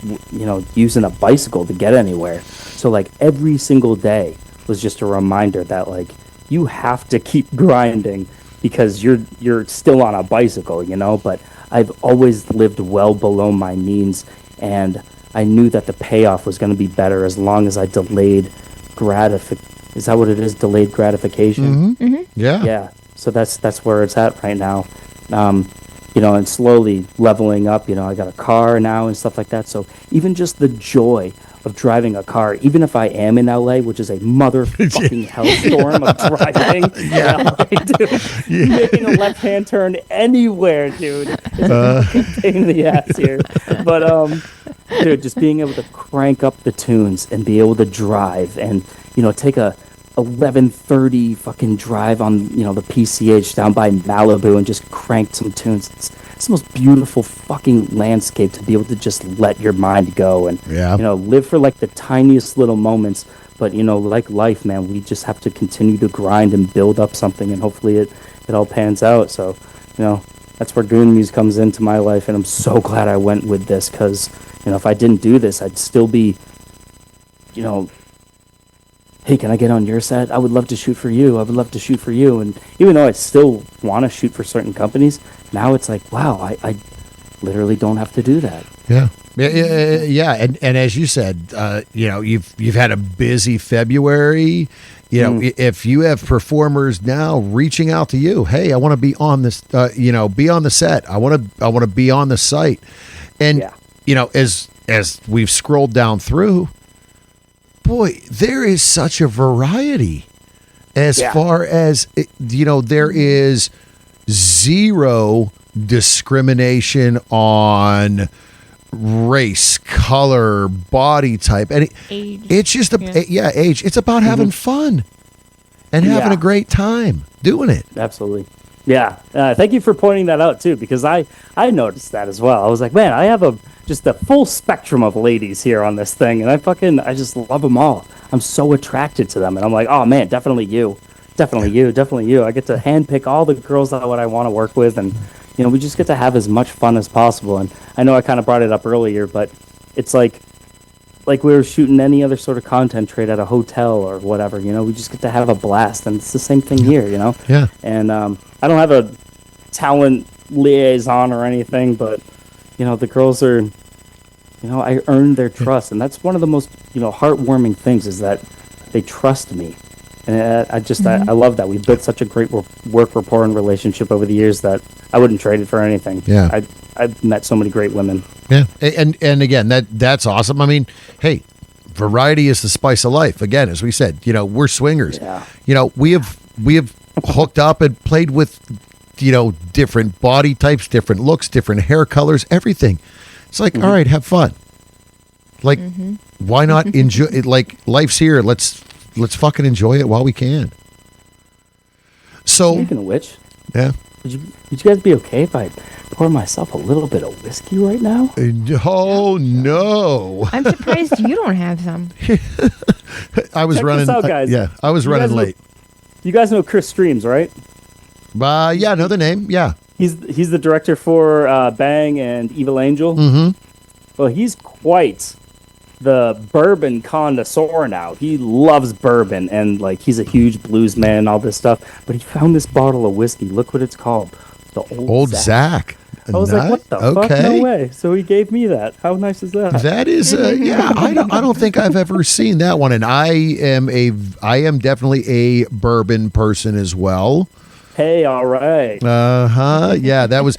using a bicycle to get anywhere. So, like, every single day was just a reminder that, like, you have to keep grinding because you're still on a bicycle, but I've always lived well below my means, and I knew that the payoff was going to be better as long as I delayed Is that what it is? Delayed gratification? Yeah. Yeah. So that's where it's at right now. And slowly leveling up, I got a car now and stuff like that. So even just the joy of driving a car, even if I am in LA, which is a motherfucking hellstorm of driving in LA, dude. Making a left-hand turn anywhere, dude. It's a fucking pain in the ass here. But, dude, just being able to crank up the tunes and be able to drive and, take a 11:30 fucking drive on, the PCH down by Malibu and just cranked some tunes. It's the most beautiful fucking landscape to be able to just let your mind go and, live for like the tiniest little moments. But, like life, man, we just have to continue to grind and build up something, and hopefully it all pans out. So, that's where Goon Muse comes into my life, and I'm so glad I went with this because, if I didn't do this, I'd still be, hey, can I get on your set? I would love to shoot for you. I would love to shoot for you. And even though I still want to shoot for certain companies, now it's like, wow, I literally don't have to do that. Yeah. And as you said, you've had a busy February. If you have performers now reaching out to you, hey, I want to be on this, be on the set. I want to be on the site. And, as we've scrolled down through, boy, there is such a variety as far as, there is zero discrimination on race, color, body type, and Age. it's just age. It's about having fun and having a great time doing it. Absolutely. Yeah. Thank you for pointing that out too, because I noticed that as well. I was like, man, I have just a full spectrum of ladies here on this thing, and I just love them all. I'm so attracted to them, and I'm like, oh man, definitely you. I get to handpick all the girls that I want to work with, and we just get to have as much fun as possible. And I know I kind of brought it up earlier, but it's like we were shooting any other sort of content trade at a hotel or whatever. We just get to have a blast, and it's the same thing here. Yeah. And I don't have a talent liaison or anything, but the girls are, I earned their trust, and that's one of the most heartwarming things is that they trust me. And I love that. We've built such a great work rapport and relationship over the years that I wouldn't trade it for anything. Yeah. I've met so many great women. Yeah. And again, that's awesome. I mean, hey, variety is the spice of life. Again, as we said, we're swingers. Yeah. We have hooked up and played with, different body types, different looks, different hair colors, everything. It's like, all right, have fun. Like, why not enjoy it? Like, life's here. Let's fucking enjoy it while we can. So, Speaking of which, yeah. would you guys be okay if I pour myself a little bit of whiskey right now? Oh no! I'm surprised you don't have some. I was Check running. this out, guys. I was running late. You guys know Chris Streams, right? Yeah, know the name. Yeah, He's the director for Bang and Evil Angel. Mm-hmm. Well, he's quite the bourbon connoisseur now. He loves bourbon, and he's a huge blues man and all this stuff. But he found this bottle of whiskey. Look what it's called. The Old Zach. I was like, what the fuck? No way. So he gave me that. How nice is that? That is, I don't think I've ever seen that one. And I am definitely a bourbon person as well. Hey, all right. Yeah, that was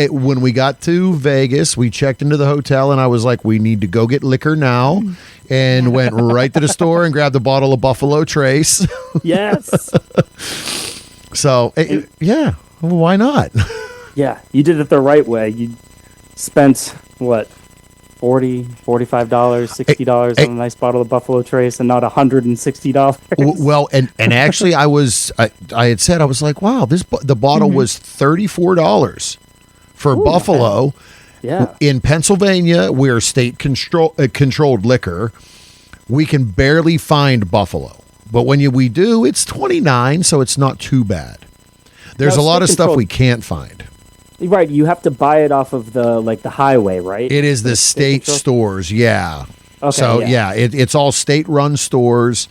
when we got to Vegas, we checked into the hotel and I was like, we need to go get liquor now, and went right to the store and grabbed a bottle of Buffalo Trace. Yes. So, yeah, well, why not? Yeah, you did it the right way. You spent, what, $40, $45, $60 on a nice bottle of Buffalo Trace, and not $160. Well, and actually, I had said, I was like, wow, the bottle was $34 for Buffalo. Yeah. In Pennsylvania, we're state controlled liquor. We can barely find Buffalo, but when we do, it's $29, so it's not too bad. There's a lot of stuff we can't find. Right, you have to buy it off of the highway, right? It is the state stores, yeah. Okay, so it's all state-run stores,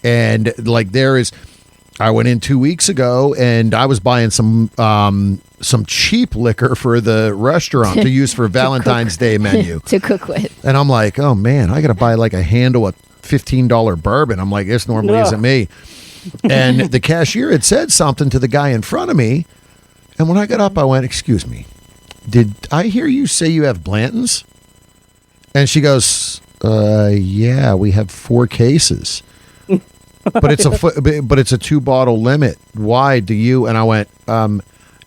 and there is. I went in 2 weeks ago, and I was buying some cheap liquor for the restaurant to use for Valentine's Day menu to cook with. And I'm like, oh man, I got to buy a handle of $15 bourbon. I'm like, this normally isn't me. And the cashier had said something to the guy in front of me. And when I got up, I went, excuse me, did I hear you say you have Blanton's? And she goes, yeah, we have 4 cases. But it's a 2-bottle limit. Why do you? And I went,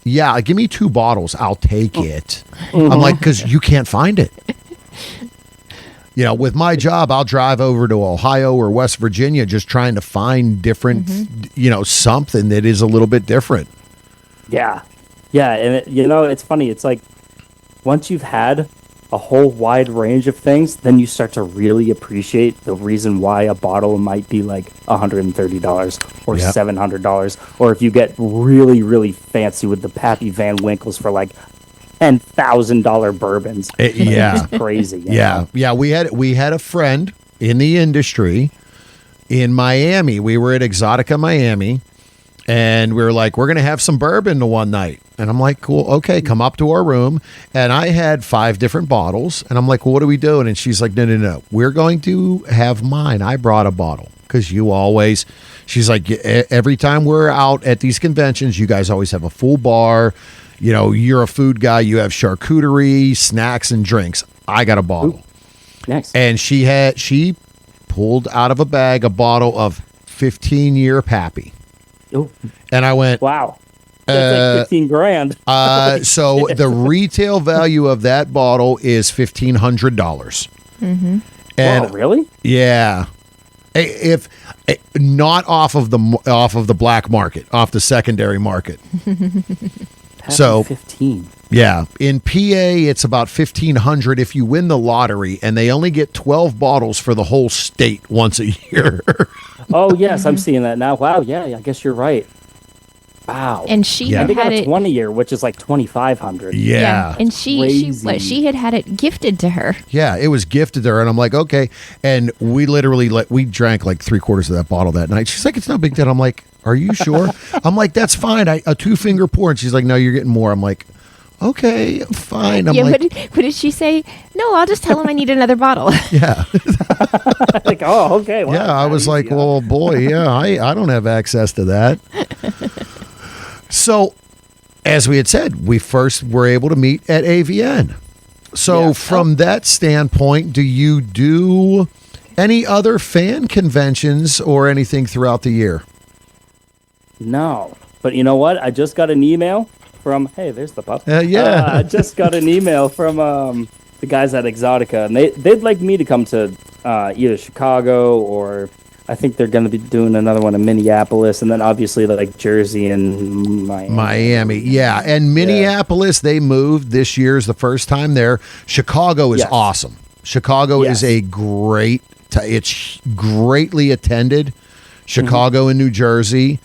yeah, give me 2 bottles. I'll take it. I'm like, because you can't find it. with my job, I'll drive over to Ohio or West Virginia just trying to find different, something that is a little bit different. Yeah. Yeah. And, it's funny. It's like once you've had a whole wide range of things, then you start to really appreciate the reason why a bottle might be like $130 or $700. Or if you get really, really fancy with the Pappy Van Winkles for like $10,000 bourbons. Yeah. It's crazy. Yeah. Yeah. We had a friend in the industry in Miami. We were at Exotica Miami, and we were like, we're going to have some bourbon one night. And I'm like, cool. Okay, come up to our room. And I had 5 different bottles. And I'm like, well, what are we doing? And she's like, no. We're going to have mine. I brought a bottle because you always, she's like, every time we're out at these conventions, you guys always have a full bar. You're a food guy. You have charcuterie, snacks, and drinks. I got a bottle. Ooh, nice. And she pulled out of a bag a bottle of 15-year Pappy. Ooh. And I went, wow. That's like $15,000. So the retail value of that bottle is $1,500. Mm-hmm. And really? Yeah. If not off of the black market, off the secondary market. So 15. Yeah, in PA it's about $1,500 if you win the lottery, and they only get 12 bottles for the whole state once a year. Oh yes, I'm seeing that now. Wow, yeah, I guess you're right. Wow. And she Yeah. had They got had a it. 20 year, which is like 2,500. Yeah. And she Crazy. had it gifted to her. Yeah, it was gifted to her, and I'm like, okay. And we literally we drank like 3/4 of that bottle that night. She's like, it's no big deal. I'm like, are you sure? I'm like, that's fine. A 2-finger pour, and she's like, no, you're getting more. I'm like, okay, fine. I'm like, what did she say? No, I'll just tell him I need another bottle. yeah, Like, oh, okay. Wow, yeah. I was easy, like, huh? well, boy, yeah, I don't have access to that. So, as we had said, we first were able to meet at AVN. So, Yeah. from that standpoint, do you do any other fan conventions or anything throughout the year? No. But you know what? I just got an email from, hey, there's the pup. Yeah. I just got an email from the guys at Exotica, and they'd like me to come to either Chicago, or I think they're going to be doing another one in Minneapolis, and then obviously like Jersey and Miami, yeah. And Minneapolis, they moved. This year's the first time there. Chicago is Yes. awesome. Chicago Yes. is a great, it's greatly attended. Chicago and New Jersey.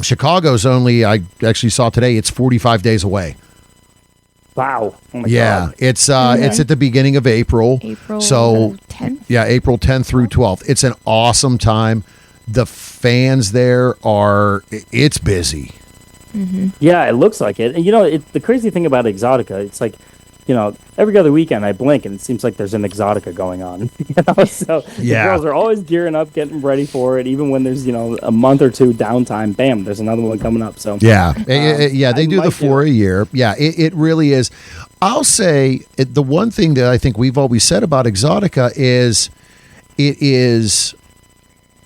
Chicago's only, I actually saw today, it's 45 days away. Wow. Oh my Yeah, God. it's at the beginning of April. So 10th. yeah, April 10th through 12th. It's an awesome time. The fans there it's busy. Yeah, it looks like it. And the crazy thing about Exotica, it's like, every other weekend I blink and it seems like there's an Exotica going on. So Yeah. the girls are always gearing up, getting ready for it. Even when there's a month or two downtime, bam, there's another one coming up. So Yeah, yeah, they I do the might 4 a year. Yeah, it really is. I'll say the one thing that I think we've always said about Exotica is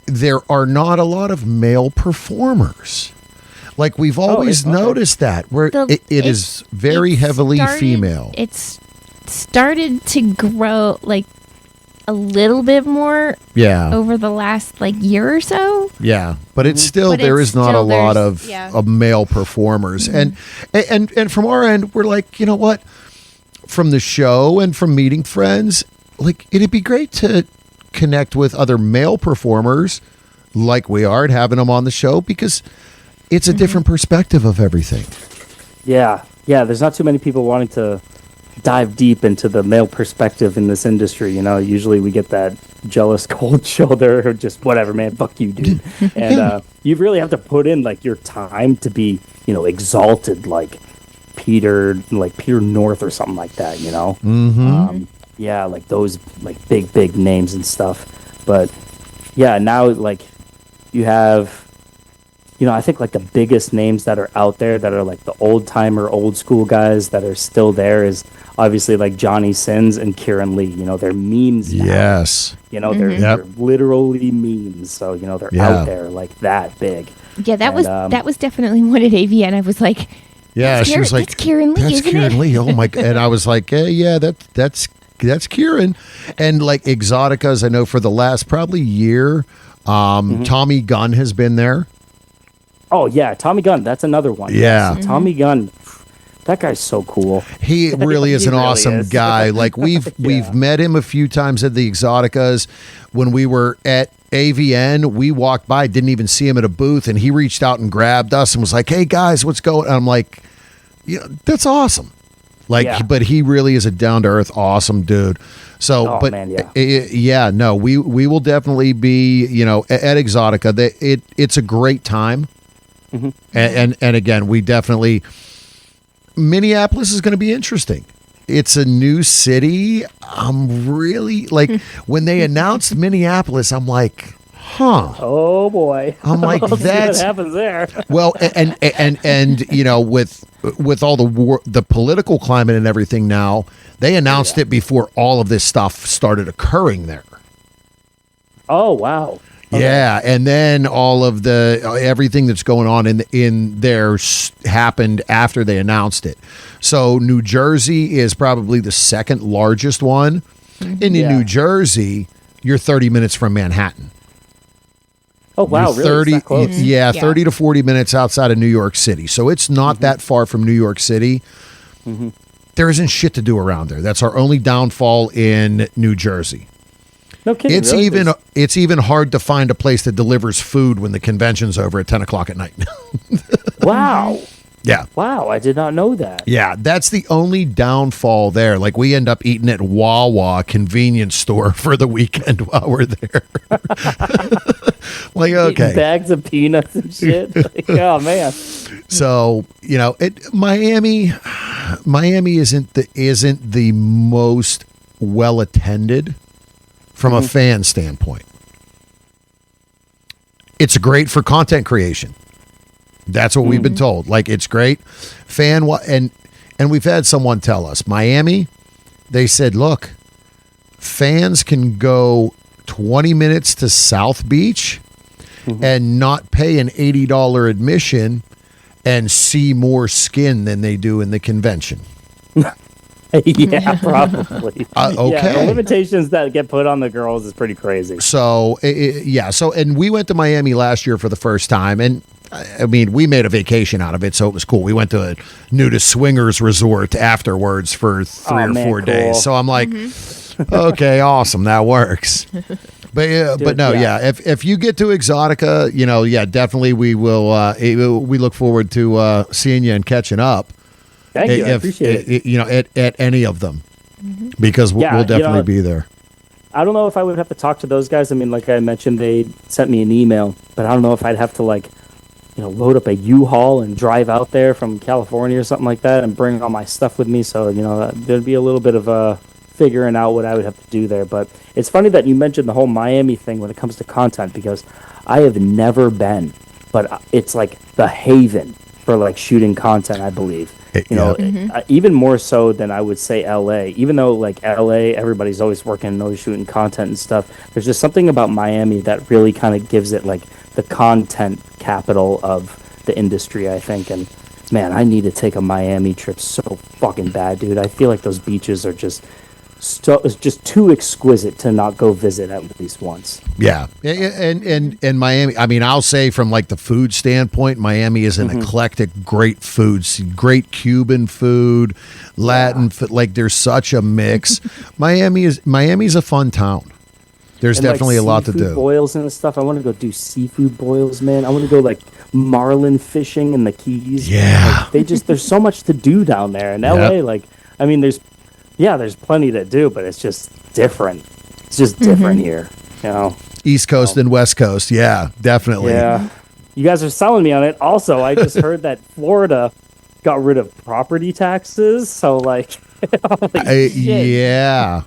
there are not a lot of male performers. Like we've always okay. noticed that where it is very heavily female. It's started to grow like a little bit more Yeah, over the last year or so. yeah, but it's still But there it's is not a still- lot there's- of yeah. of male performers, and from our end, we're like, you know what, from the show and from meeting friends, like it'd be great to connect with other male performers like we are and having them on the show because it's a different perspective of everything. yeah, there's not too many people wanting to dive deep into the male perspective in this industry. Usually we get that jealous cold shoulder or just whatever, man, fuck you, dude. And you really have to put in your time to be exalted like Peter North or something like that. Yeah, like those big names and stuff. But yeah, now you have I think the biggest names that are out there that are the old timer, old school guys that are still there is obviously Johnny Sins and Kieran Lee. They're memes now. Yes. They're literally memes. So, they're Yeah. out there that big. Yeah, that And, was definitely one at AVN. I was like, Yeah, That's she was like, that's Kieran Lee, "That's isn't Kieran it?" Lee." Oh my! And I was like, "Yeah, that's that's Kieran. And like Exoticas, I know for the last probably year, Tommy Gunn has been there. Oh yeah, Tommy Gunn. That's another one. Yeah. Yes, Tommy Gunn. That guy's so cool. He really is He an really awesome is. guy. Like we've met him a few times at the Exoticas. When we were at AVN, we walked by, didn't even see him at a booth, and he reached out and grabbed us and was like, "Hey guys, what's going?" And I'm like, "Yeah, that's awesome." Like, Yeah. but he really is a down to earth, awesome dude. So, Oh, but man, yeah. yeah, no, we will definitely be, at Exotica. It's a great time, and again, we definitely. Minneapolis is going to be interesting. It's a new city. I'm really like when they announced Minneapolis, I'm like, huh. Oh boy. I'm like, We'll see that's what happens there. well, and with all the political climate and everything now, they announced it before all of this stuff started occurring there. Oh wow. Yeah, and then all of the everything that's going on in there happened after they announced it. So New Jersey is probably the second largest one. And in Yeah. New Jersey, you're 30 minutes from Manhattan. Oh wow, You're really? 30 It's that close? yeah, Yeah. 30 to 40 minutes outside of New York City. So it's not that far from New York City. There isn't shit to do around there. That's our only downfall in New Jersey. No kidding. It's really? even it's even hard to find a place that delivers food when the convention's over at 10 o'clock at night. Wow. Yeah. Wow, I did not know that. Yeah, that's the only downfall there. Like we end up eating at Wawa convenience store for the weekend while we're there. Like, Eating okay. bags of peanuts and shit. Like, oh man. So, Miami isn't the most well attended from a fan standpoint. It's great for content creation. That's what we've been told. Like, it's great. And we've had someone tell us, Miami, they said, look, fans can go 20 minutes to South Beach and not pay an $80 admission and see more skin than they do in the convention. Yeah, probably. Yeah, Okay. the limitations that get put on the girls is pretty crazy. So, and we went to Miami last year for the first time, and I mean, we made a vacation out of it, so it was cool. We went to a nudist swingers resort afterwards for 3 or 4 cool. days. So I'm like, okay, awesome, that works. But Dude, no, yeah. if you get to Exotica, definitely we will. We look forward to seeing you and catching up. Thank you. I appreciate it. At any of them, because Yeah, we'll definitely be there. I don't know if I would have to talk to those guys. I mean, like I mentioned, they sent me an email, but I don't know if I'd have to load up a U-Haul and drive out there from California or something like that and bring all my stuff with me. So, there'd be a little bit of figuring out what I would have to do there. But it's funny that you mentioned the whole Miami thing when it comes to content, because I have never been, but it's like the haven for like shooting content, I believe. Even more so than I would say LA. Even though like LA, everybody's always working and always shooting content and stuff. There's just something about Miami that really kind of gives it like the content capital of the industry, I think. And man, I need to take a Miami trip so fucking bad, dude. I feel like those beaches are just too exquisite to not go visit at least once. Yeah, and Miami. I mean, I'll say from like the food standpoint, Miami is an eclectic, great foods, great Cuban food, Latin food. Like there's such a mix. Miami's a fun town. There's And, definitely a lot to seafood do. Boils and stuff. I want to go do seafood boils, man. I want to go like marlin fishing in the Keys. Yeah. Like, there's so much to do down there in LA. Like, I mean, there's plenty to do, but it's just different. It's just different here, East Coast and West Coast. Yeah, definitely. Yeah. You guys are selling me on it. Also, I just heard that Florida got rid of property taxes. So like, holy shit. Yeah.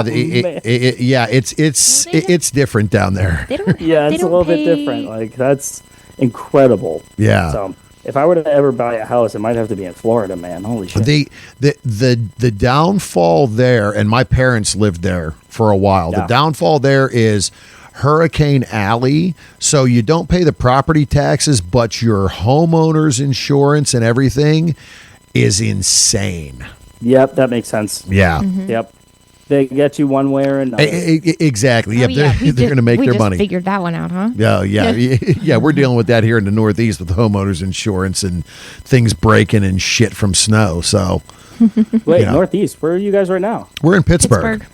man. It's different down there. They don't. Yeah, they it's a don't little bit pay- different. Like that's incredible. Yeah. So if I were to ever buy a house, it might have to be in Florida, man. Holy shit. The downfall there, and my parents lived there for a while. Yeah. The downfall there is Hurricane Alley, so you don't pay the property taxes, but your homeowner's insurance and everything is insane. Yep, that makes sense. Yeah. Yep. They get you one way or another. Exactly. Yeah, Oh, yeah. they're going to make we their just money. figured that one out, huh? Yeah. We're dealing with that here in the Northeast with homeowners insurance and things breaking and shit from snow. So Wait, you know. Northeast. Where are you guys right now? we're in Pittsburgh.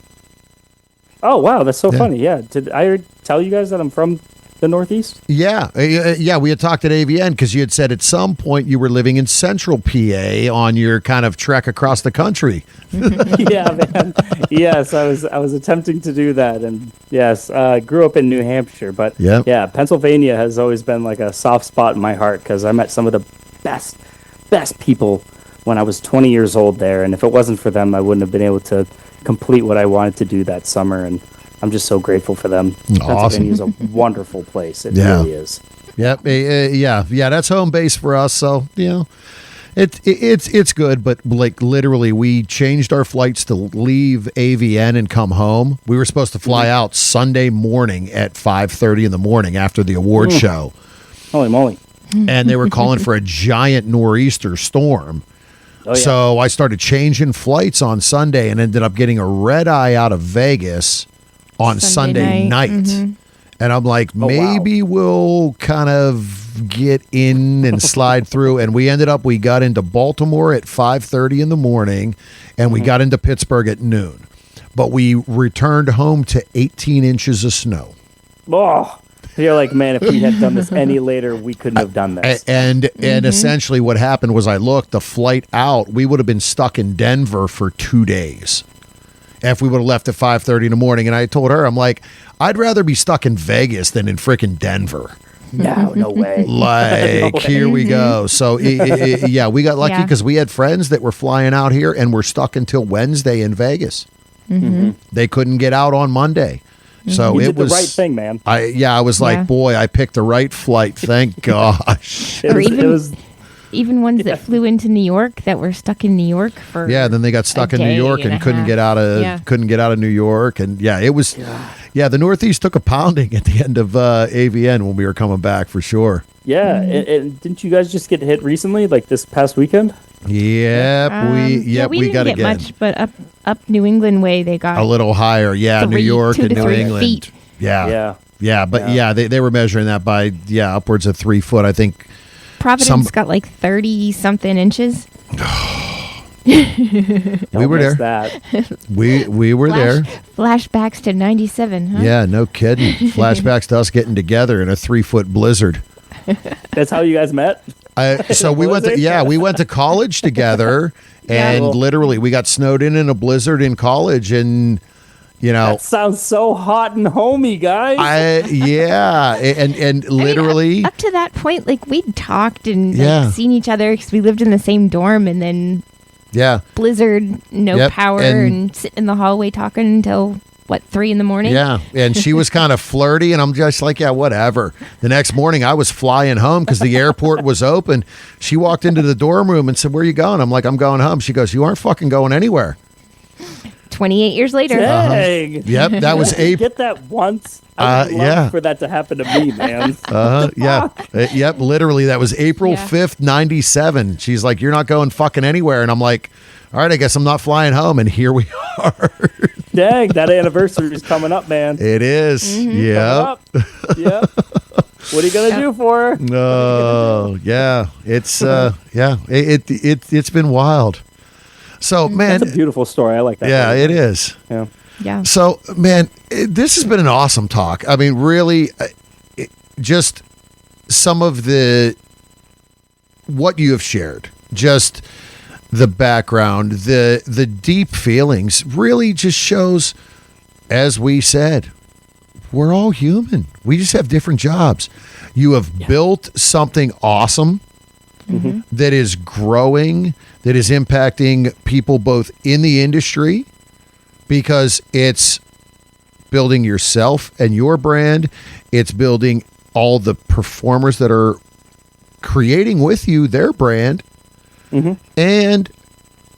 Oh, wow. That's so Yeah. funny. Yeah. Did I already tell you guys that I'm from the Northeast? Yeah. We had talked at AVN because you had said at some point you were living in Central PA on your kind of trek across the country. Yeah, man. Yes, I was attempting to do that, and yes, grew up in New Hampshire, but Yep. yeah, Pennsylvania has always been like a soft spot in my heart because I met some of the best people when I was 20 years old there, and if it wasn't for them, I wouldn't have been able to complete what I wanted to do that summer, and I'm just so grateful for them. Pennsylvania is a wonderful place. It Yeah. really is. Yep. Yeah. That's home base for us. So, it's good. But like literally, we changed our flights to leave AVN and come home. We were supposed to fly out Sunday morning at 5:30 in the morning after the award show. Holy moly. And they were calling for a giant nor'easter storm. Oh, yeah. So I started changing flights on Sunday and ended up getting a red eye out of Vegas on Sunday Sunday night. night. And I'm like, wow. maybe we'll kind of get in and slide through. And we got into Baltimore at 5:30 in the morning, and we got into Pittsburgh at noon. But we returned home to 18 inches of snow. Oh, you're like, man, if we had done this any later, we couldn't have done this. And essentially what happened was I looked, the flight out, we would have been stuck in Denver for 2 days if we would have left at 5:30 in the morning. And I told her, I'm like, I'd rather be stuck in Vegas than in freaking Denver. No way. Like, No way. here we go. So, yeah, we got lucky Yeah. because we had friends that were flying out here and were stuck until Wednesday in Vegas. They couldn't get out on Monday. So You it did was the right thing, man. I was like, Yeah. boy, I picked the right flight. Thank gosh. It Or was, even- it was Even ones that flew into New York that were stuck in New York for Yeah, then they got stuck a in New day York and and a couldn't half. get out of Yeah. New York, and it was the Northeast took a pounding at the end of AVN when we were coming back for sure. yeah. And didn't you guys just get hit recently, like this past weekend? Yep, we didn't got get again much, but up New England way they got a little higher. Yeah, New York 2 and to New 3 England. feet. Yeah, but they were measuring that by upwards of 3 foot. I think Providence got like 30 something inches. we were there. That. We were there. Flashbacks to 97, huh? Yeah, no kidding. Flashbacks to us getting together in a 3-foot blizzard. That's how you guys met? So we went to college together, and Cool. literally we got snowed in a blizzard in college, and That sounds so hot and homey, guys. and literally Up to that point, like we'd talked and Yeah. seen each other because we lived in the same dorm, and then blizzard, no Yep, power, and sit in the hallway talking until 3 in the morning. Yeah, and she was kind of flirty, and I'm just like, yeah, whatever. The next morning, I was flying home because the airport was open. She walked into the dorm room and said, "Where are you going?" I'm like, "I'm going home." She goes, "You aren't fucking going anywhere." 28 years later. Dang. Yep, that was April. Get that once. I would love for that to happen to me, man. Yep, literally, that was April Yeah. 5th, 97. She's like, "You're not going fucking anywhere," and I'm like, "All right, I guess I'm not flying home." And here we are. Dang, that anniversary is coming up, man. It is. Coming Yep. up. Yep. What are you gonna do for her? Oh, yeah. It's it's been wild. So, man, That's a beautiful story. I like that. yeah, it is. Yeah. Yeah. So, man, this has been an awesome talk. I mean, really, just some of what you have shared, just the background, the deep feelings, really just shows, as we said, we're all human. We just have different jobs. You have built something awesome that is growing, that is impacting people both in the industry, because it's building yourself and your brand. It's building all the performers that are creating with you their brand, and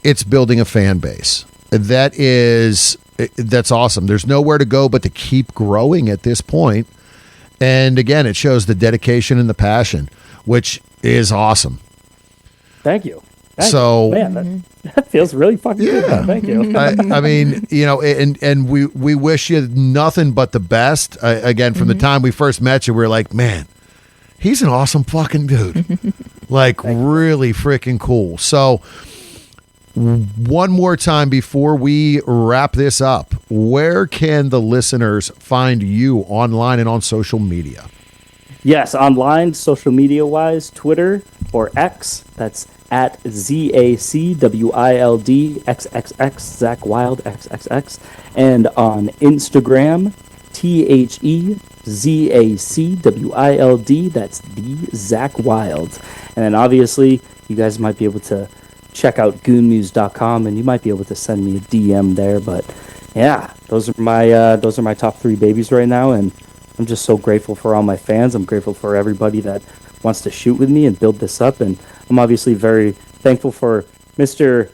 it's building a fan base. That's awesome. There's nowhere to go but to keep growing at this point. And again, it shows the dedication and the passion, which is awesome. Thank you. So man, that feels really fucking good. Yeah. Thank you. I mean, you know, and we wish you nothing but the best. Again, from the time we first met you, we were like, man, he's an awesome fucking dude. Like, really freaking cool. So, one more time before we wrap this up, where can the listeners find you online and on social media? Yes, online, social media wise, Twitter or X. That's at ZACWILDXXX, Zac Wild XXX. And on Instagram, THEZACWILD. That's the Zac Wild. And then obviously, you guys might be able to check out goonmuse.com and you might be able to send me a DM there. But yeah, those are my top 3 babies right now, and I'm just so grateful for all my fans. I'm grateful for everybody that wants to shoot with me and build this up, and I'm obviously very thankful for Mr.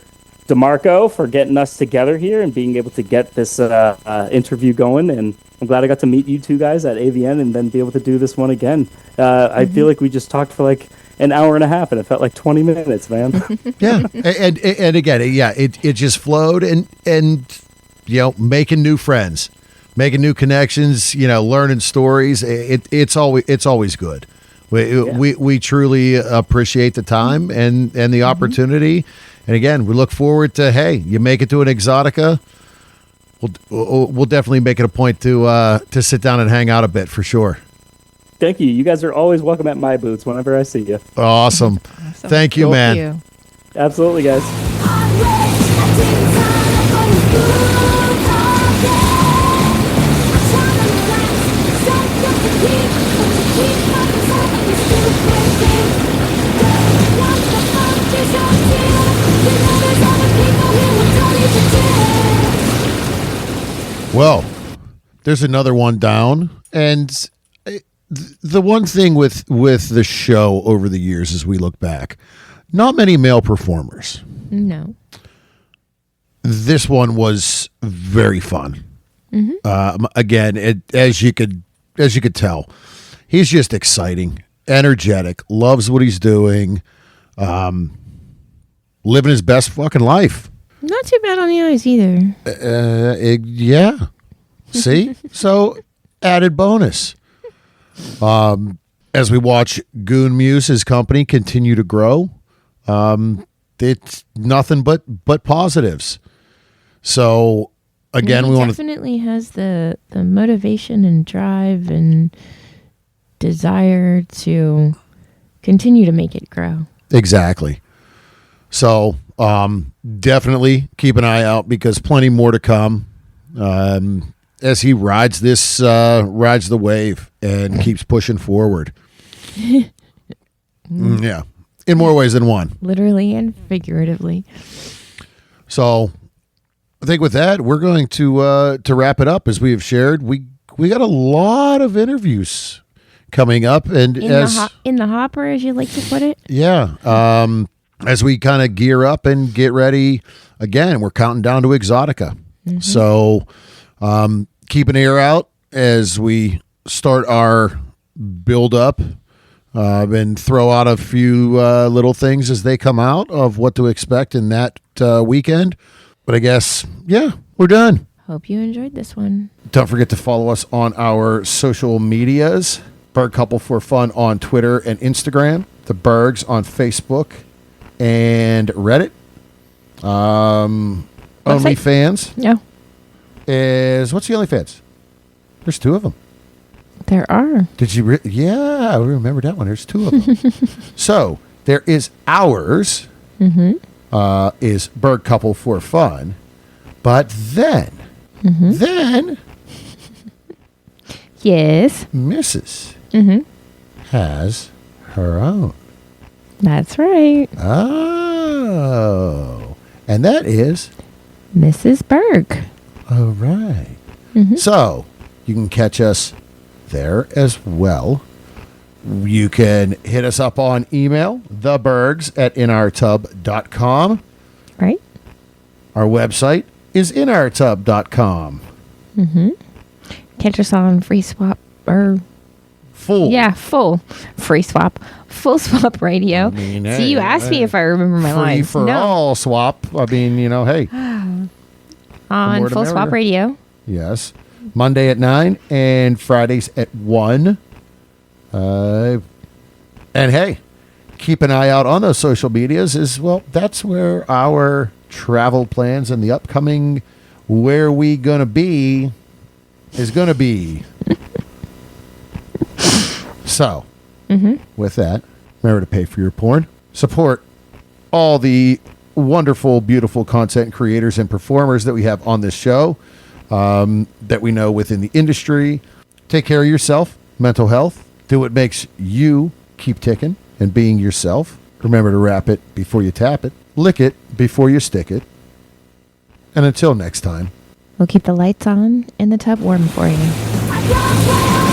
DeMarco for getting us together here and being able to get this interview going. And I'm glad I got to meet you two guys at AVN and then be able to do this one again. I feel like we just talked for like an hour and a half, and it felt like 20 minutes, man. Yeah, and again, yeah, it just flowed, and you know, making new friends, making new connections, you know, learning stories. It's always good. We truly appreciate the time and the opportunity, and again, we look forward to, hey, you make it to an Exotica, we'll definitely make it a point to sit down and hang out a bit for sure. Thank you. You guys are always welcome at my booths whenever I see you. Awesome. Thank you, man. You. Absolutely, guys. Well, there's another one down, and the one thing with the show over the years as we look back, not many male performers. No. This one was very fun. Again, as you could tell, he's just exciting, energetic, loves what he's doing, living his best fucking life. Not too bad on the eyes either. Yeah. See? So, added bonus. As we watch Goon Muse, his company, continue to grow, it's nothing but positives. So, again, we want to definitely has the motivation and drive and desire to continue to make it grow. Exactly. So, definitely keep an eye out because plenty more to come. As he rides the wave and keeps pushing forward. Yeah, in more ways than one. Literally and figuratively. So, I think with that, we're going to wrap it up. As we have shared, we got a lot of interviews coming up, and in the hopper, as you like to put it. Yeah. As we kind of gear up and get ready again, we're counting down to Exotica. So. Keep an ear out as we start our build up and throw out a few little things as they come out of what to expect in that weekend. But I guess, yeah, we're done. Hope you enjoyed this one. Don't forget to follow us on our social medias. Berg Couple for Fun on Twitter and Instagram. The Bergs on Facebook and Reddit. OnlyFans. No. What's the OnlyFans? There's 2 of them. There are. Did you? Yeah, I remember that one. There's 2 of them. So there is ours. Is Berg Couple for Fun, but then Yes. Mrs. has her own. That's right. Oh, and that is Mrs. Berg. all right. So you can catch us there as well. You can hit us up on email, thebergs@inourtub.com. Right. Our website is inourtub.com. Catch us on Free Swap or Full. yeah, full Free Swap, Full Swap Radio. mean, See, you asked me if I remember my Free lines. for all swap. I mean, hey. On more the Full Swap merrier. Radio. Yes. Monday at 9 and Fridays at 1. And hey, keep an eye out on those social medias that's where our travel plans and the upcoming where we gonna be is gonna be. So, with that, remember to pay for your porn. Support all the wonderful, beautiful content creators and performers that we have on this show, that we know within the industry. Take care of yourself, mental health. Do what makes you keep ticking and being yourself. Remember to wrap it before you tap it. Lick it before you stick it. And until next time. We'll keep the lights on and the tub warm for you. I got